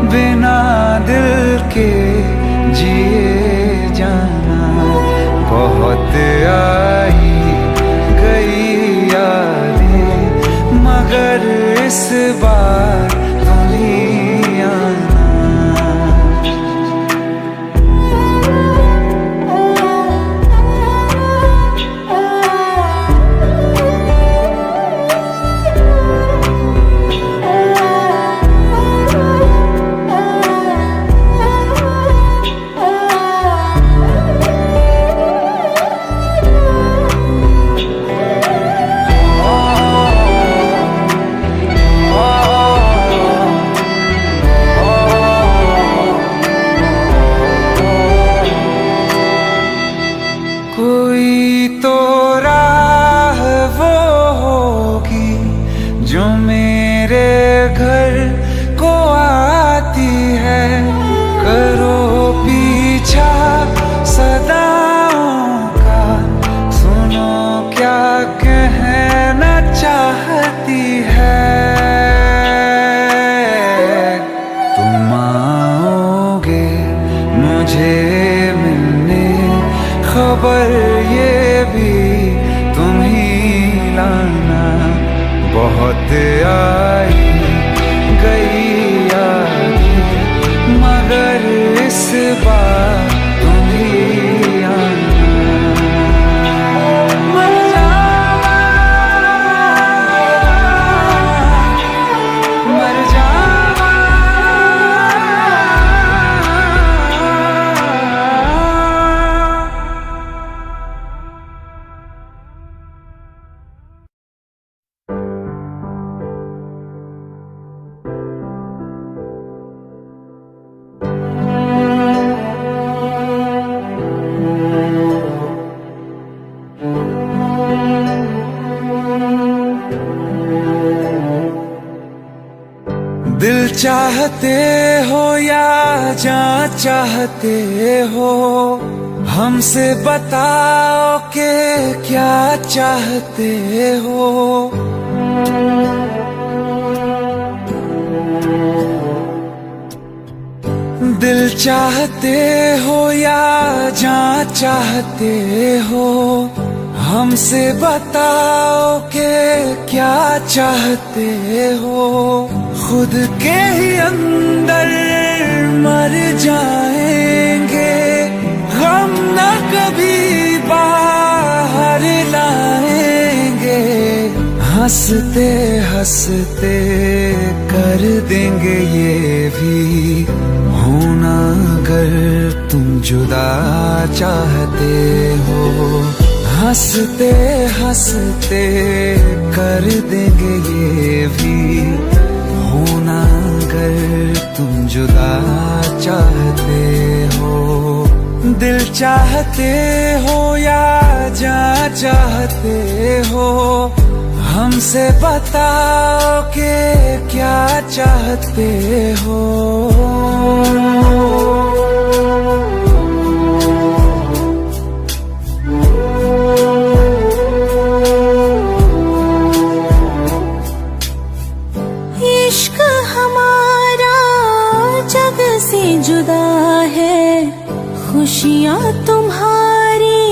[SPEAKER 2] बिना दिल के जिए जाना। बहुत आई गई यादें, मगर इस बार तुम ही आना। कोई तो राह वो होगी जो मेरे घर को आती है। करो पीछा सदाओं का, सुनो क्या कहना चाहती है। तुम आओगे मुझे मिलने, खबर ये भी तुम ही लाना। बहुत आई गई यादें, मगर इस बार तुम ही आना। मर जावा, मर जावा। दिल चाहते हो या जान चाहते हो, हमसे बताओ कि क्या चाहते हो। दिल चाहते हो या जान चाहते हो, हमसे बताओ कि क्या चाहते हो। खुद के ही अंदर मर जाएंगे, गम न कभी बाहर लाएंगे। हंसते हंसते कर देंगे ये भी होना, अगर तुम जुदा चाहते हो। हंसते हंसते कर देंगे ये भी होना अगर तुम जुदा चाहते हो, दिल चाहते हो या जा चाहते हो, हमसे बताओ कि क्या चाहते हो।
[SPEAKER 6] इश्क हमारा जग से जुदा है, खुशियाँ तुम्हारी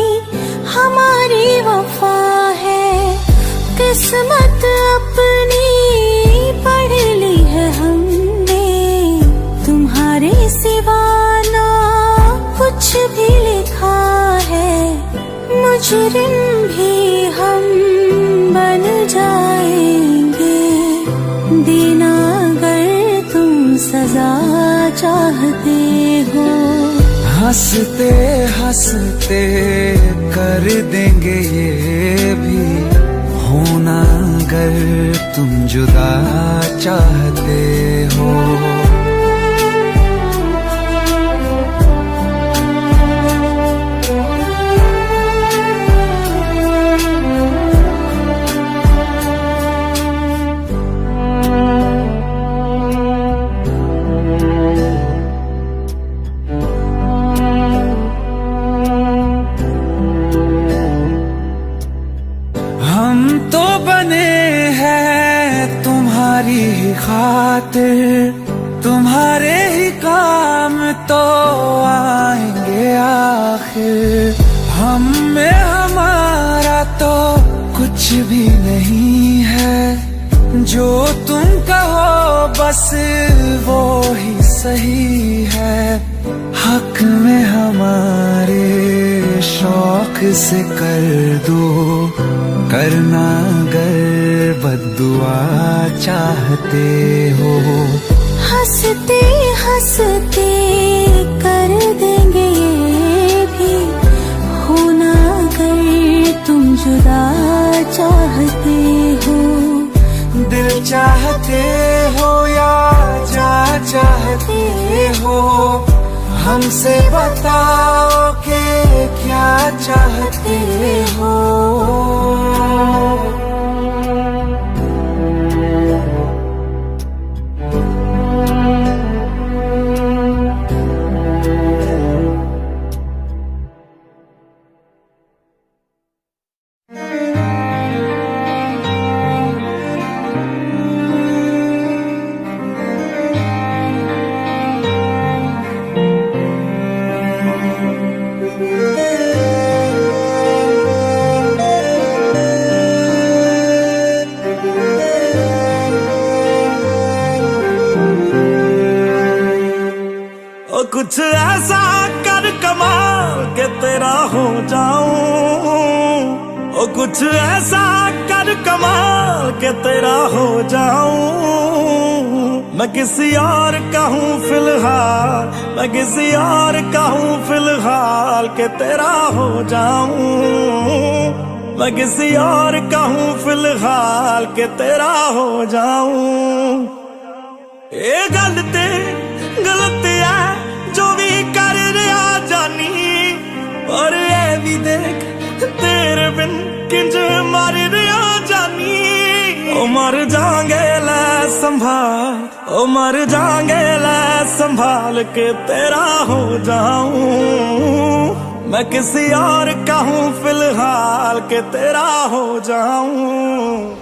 [SPEAKER 6] हमारी वफा है, किस्मत अपनी पढ़ ली है हमने, तुम्हारे सिवा ना कुछ भी लिखा है, मुजरिम भी हम बन जाएंगे, देना अगर तुम सजा चाहते हो।
[SPEAKER 2] हंसते हंसते कर देंगे ये भी, होना अगर तुम जुदा चाहते हो। हम तो बने हैं तुम्हारी ही खातिर, तुम्हारे ही काम तो आएंगे आखिर, हम में हमारा तो कुछ भी नहीं है, जो तुम कहो बस वो ही सही है, हक में हमारे शौक से कर दो, करना अगर बद्दुआ चाहते हो।
[SPEAKER 6] हंसते हंसते कर देंगे ये भी, होना अगर तुम जुदा चाहते हो,
[SPEAKER 2] दिल चाहते हो या जा चाहते हो, हमसे बताओ कि क्या चाहते हो।
[SPEAKER 1] कुछ ऐसा कर कमाल के तेरा हो जाऊं, ओ कुछ ऐसा कर कमाल के तेरा हो जाऊं, मैं किसी और का हूँ फिलहाल, मैं किसी और का हूँ फिलहाल के तेरा हो जाऊं, मैं किसी और का हूँ फिलहाल के तेरा हो जाऊं। ये गलत है जो भी कर रहा जानी, और ये भी देख तेरे बिन किंज मर रहा जानी, ओ मर जाएंगे लै संभाल, ओ मर जाएंगे लै संभाल के तेरा हो जाऊं, मैं किसी और का हूँ फिलहाल के तेरा हो जाऊं।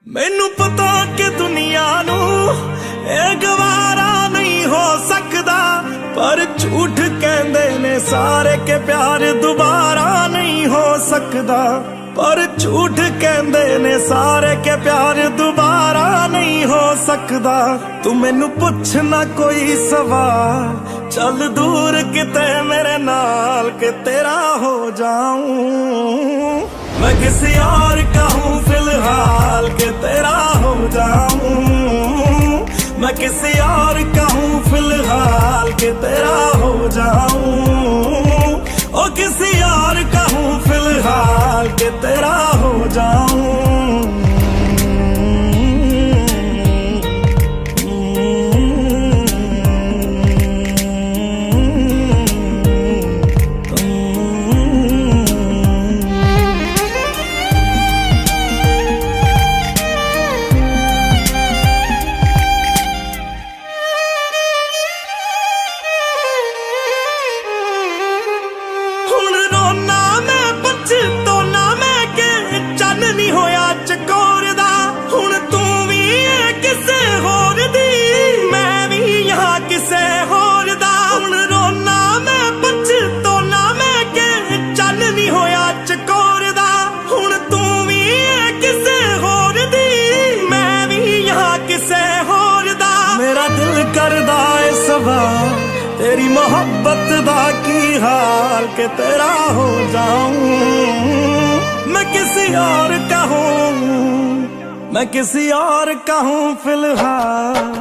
[SPEAKER 1] मैनू पता कि दुनिया नू ए गवारा नहीं हो सकदा, पर झूठ कहंदे ने सारे के प्यार दोबारा नहीं हो सकदा। पर झूठ कहंदे ने सारे के प्यार दोबारा नहीं हो सकदा। तू मैनू पुछ ना कोई सवाल, चल दूर किते मेरे नाल के तेरा हो जाऊं। मैं किसी और का हूँ फिलहाल के तेरा हो जाऊं। मैं किसी और का हूँ फिलहाल के तेरा हो जाऊं। ओ किसी और का हूँ फिलहाल के तेरा हो जाऊं। तेरी मोहब्बत दा की हाल के तेरा हो जाऊं। मैं किसी और का हूं, मैं किसी और का हूं फिलहाल।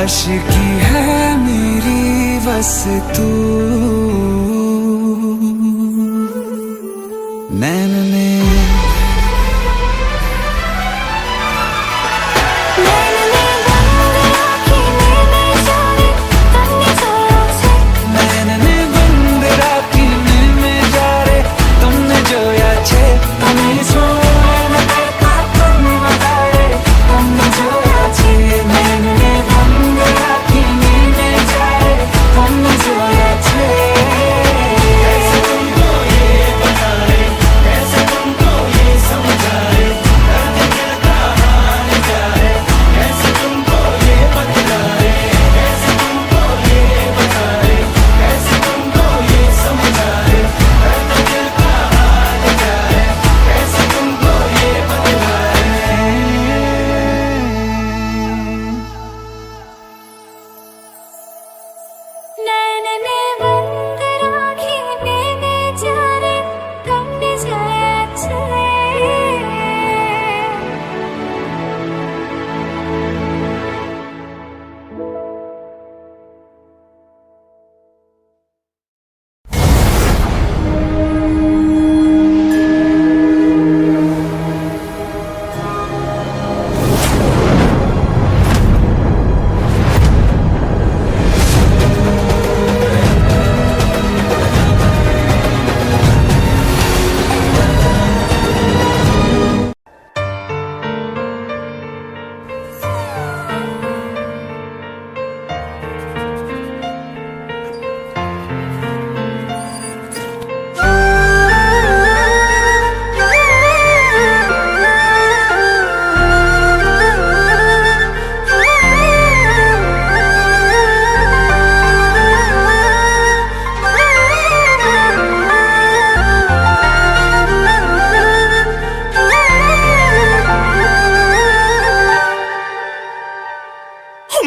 [SPEAKER 2] आशिकी है मेरी बस तू नैन ने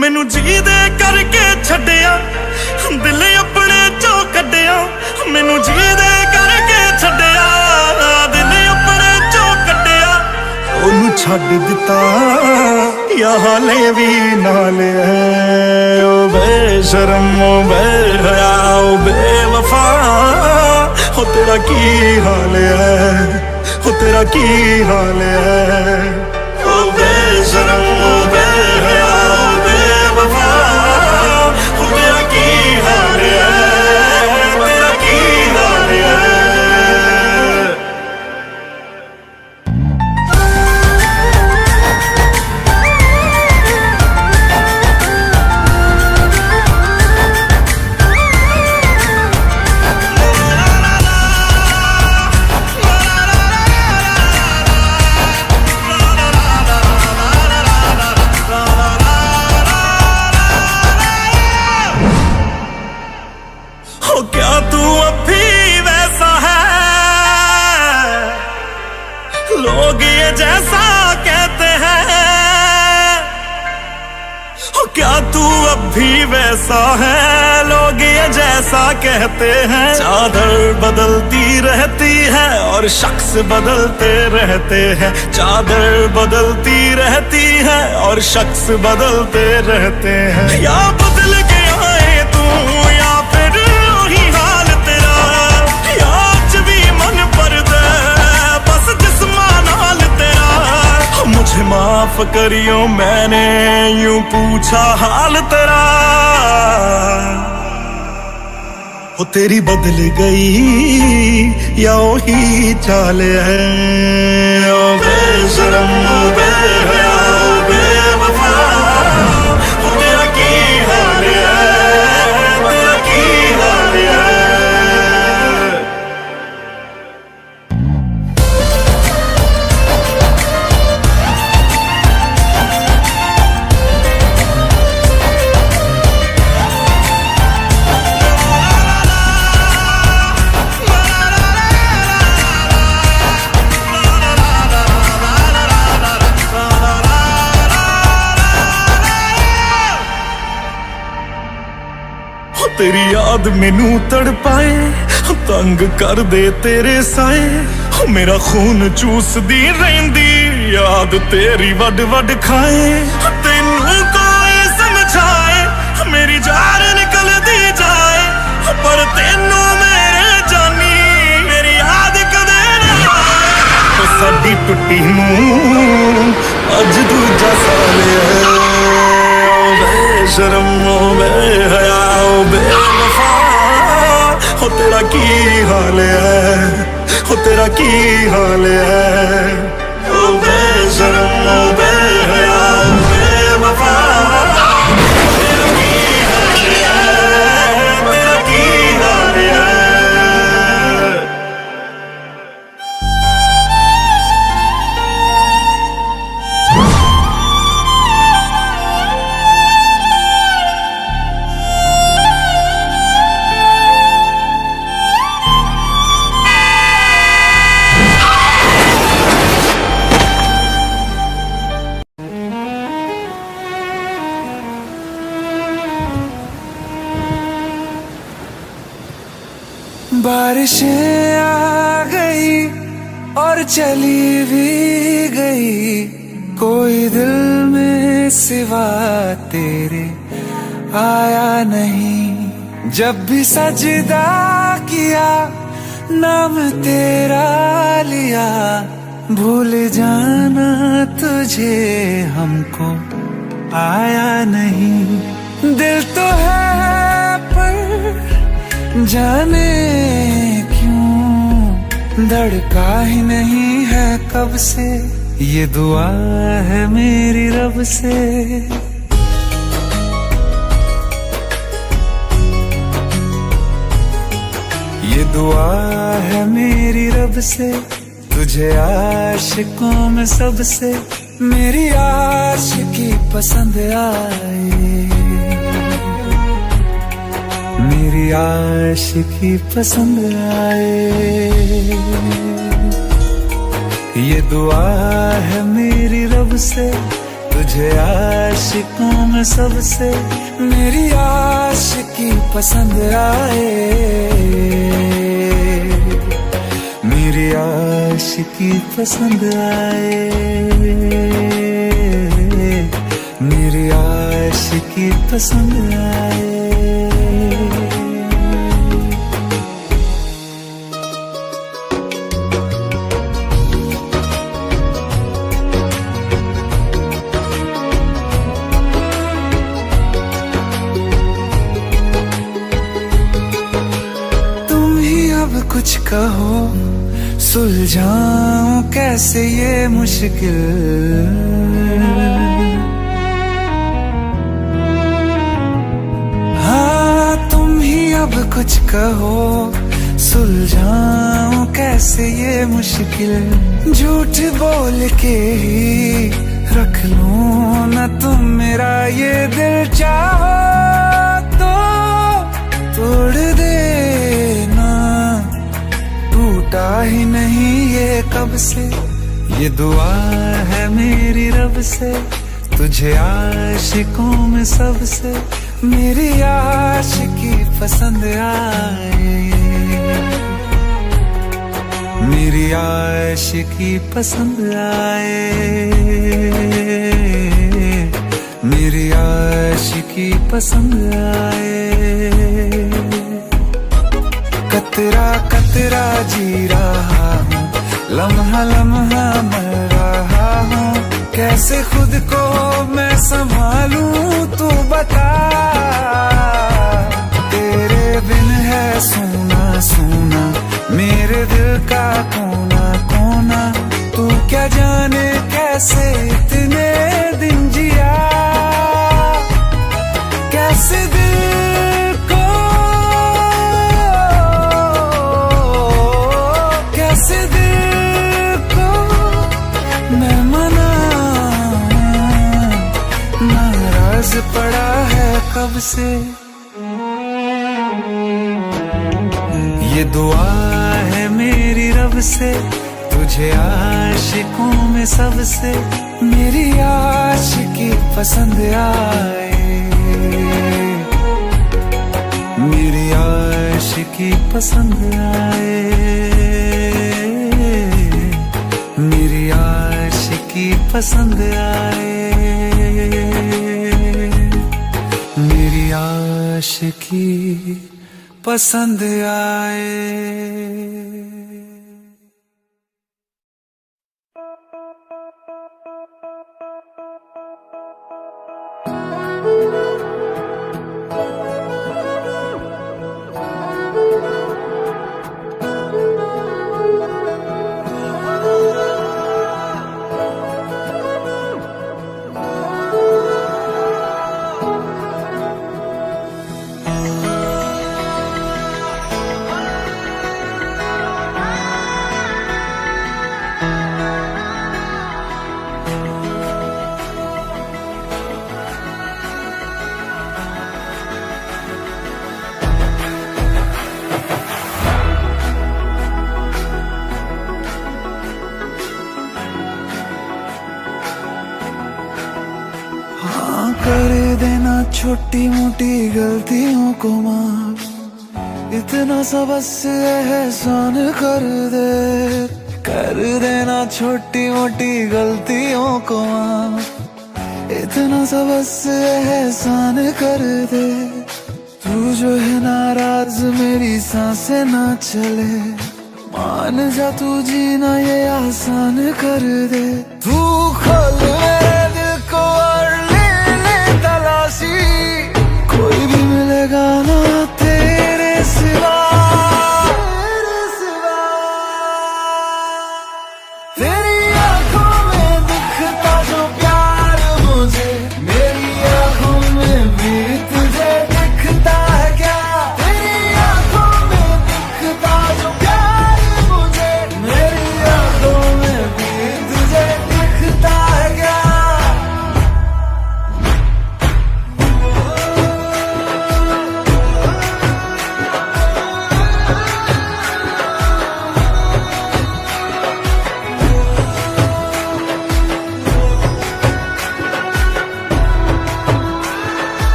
[SPEAKER 1] मैनू जी दे करके छड्डिया दिल अपने चों कड्डिया मैनू जी दे करके छड्डिया दिल अपने चों कड्डिया ओनू छड्ड दिता या हाले भी नाल है ओ बेशरम ओ बेहया ओ बेवफा हो तेरा की हाल है हो तेरा की हाल है ओ बेशरम ओ बेहया क्या तू अभी वैसा है लोग ये जैसा कहते हैं क्या तू अभी वैसा है लोग ये जैसा कहते हैं चादर बदलती रहती है और शख्स बदलते रहते हैं चादर बदलती रहती है और शख्स बदलते रहते हैं या बदल गया है तू या फिर मुझे माफ करियो मैंने यूं पूछा हाल तेरा हो तेरी बदल गई या वही चाल है ओ बेशरम ओ बेहया ओ बेवफा हो तेरा की हाल है तेरा की हाल है तेरी याद मैनू तड़पाए तंग कर दे तेरे साए मेरा खून चूसदी रहिंदी याद तेरी वड वड खाए तेनू कोई समझाए बेशरम ओ बेहया ओ बेवफा, हो तेरा की हाल है, हो तेरा की हाल है। ओ बेशरम ओ बेहया ओ बेवफा, तेरा की हाल है, तेरा की हाल है।
[SPEAKER 2] बारिशें आ गई और चली भी गई, कोई दिल में सिवा तेरे आया नहीं। जब भी सजदा किया नाम तेरा लिया, भूल जाना तुझे हमको आया नहीं। दिल तो है पर जाने क्यों धड़का ही नहीं है कब से, ये दुआ है मेरी रब से। ये दुआ है मेरी रब से, तुझे आशिकों में सबसे मेरी आशिकी पसंद आए, मेरी आशिकी पसंद आए। ये दुआ है मेरी रब से, तुझे आशिकों में सबसे मेरी आशिकी पसंद आए, मेरी आशिकी पसंद आए, मेरी आशिकी पसंद आए। कुछ कहो सुलझाऊं कैसे ये मुश्किल, हाँ तुम ही अब कुछ कहो सुलझाऊं कैसे ये मुश्किल। झूठ बोल के ही रख लूं ना तुम मेरा ये दिल, चाहो तो तोड़ देना, टूटा ही नहीं ये कब से। ये दुआ है मेरी रब से, तुझे आशिकों में सबसे मेरी आशिकी पसंद आए, मेरी आशिकी पसंद आए, मेरी आशिकी पसंद आए। कतरा कतरा जी रहा हूँ, लम्हा लम्हा मर रहा हूँ, कैसे खुद को मैं संभालूं तू बता। तेरे बिन है सूना सूना मेरे दिल का कोना कोना, तू क्या जाने कैसे इतने दिन जिया, कैसे दिल को कैसे दिल को मैं मनाऊं, नाराज पड़ा है कब से। ये दुआ है मेरी रब से, तुझे आशिकों में सबसे मेरी आशिकी पसंद आए, मेरी आशिकी पसंद आए, मेरी आशिकी पसंद आए, मेरी आशिकी पसंद आए। छोटी मोटी गलतियों को माफ, इतना सा बस एहसान कर देना छोटी मोटी गलतियों को माफ, इतना सा बस एहसान कर दे। तू जो है नाराज मेरी सांसें ना चले, मान जा तू जीना ये आसान कर दे। तू खोल मेरे दिल को और ले ले तलाशी, कोई भी मिलेगा ना तेरे सिवा। तेरी आंखों में दिखता जो प्यार मुझे, मेरी आंखों में भी तुझे दिखता है क्या? तेरी आंखों में दिखता जो प्यार मुझे, मेरी आंखों में भी तुझे दिखता है क्या?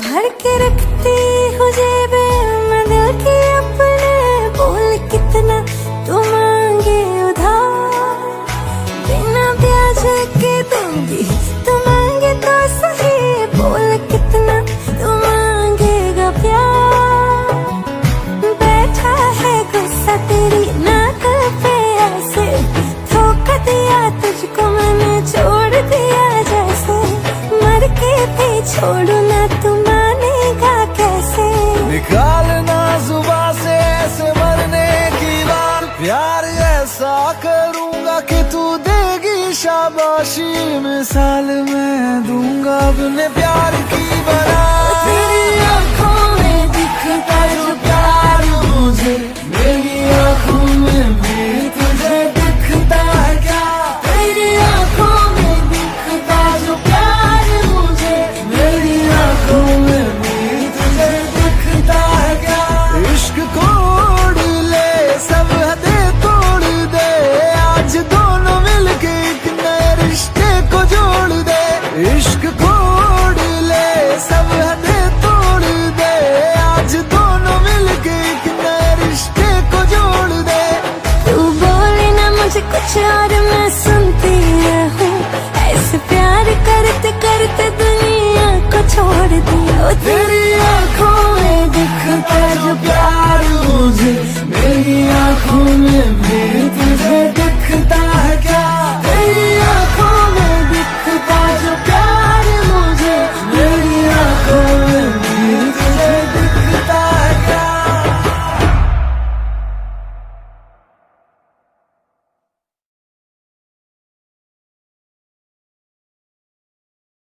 [SPEAKER 6] भर के रखती हूँ जेबे में दिल की अपने, बोल कितना तू मांगे उधार, बिना ब्याज के दूंगी तू मांगे तो सही, बोल कितना तू मांगेगा प्यार। बैठा है गुस्सा तेरी नाक पे ऐसे, धोखा दिया तुझको मैंने छोड़ दिया जैसे, मर के भी छोड़ू ना तू मानेगा कैसे?
[SPEAKER 2] निकालना जुबान से ऐसे मरने की बात, प्यार ऐसा करूंगा कि तू देगी शाबाशी, मिसाल मैं दूंगा अपने प्यार की बना। तेरी आंखों में दिखता जो प्यार मुझे, मेरी आंखों में भी तुझे दिखता है क्या? तेरी आंखों में दिखता जो प्यार मुझे, मेरी आंखों में भी तुझे दिखता है क्या? इश्क को ओढ़ ले सब हदें तोड़ दे, आज दोनों मिलके एक नए रिश्ते को जोड़ दे। इश्क को ओढ़ ले सब हदें तोड़ दे, आज दोनों मिलके एक नए रिश्ते को जोड़ दे।
[SPEAKER 6] तू बोले ना मुझे कुछ और मैं सुनती रहूं, ऐसे प्यार करते करते दुनिया को छोड़ दिया। ओ
[SPEAKER 2] तेरी आंखों में दिखता जो प्यार मुझे, मेरी आंखों में भी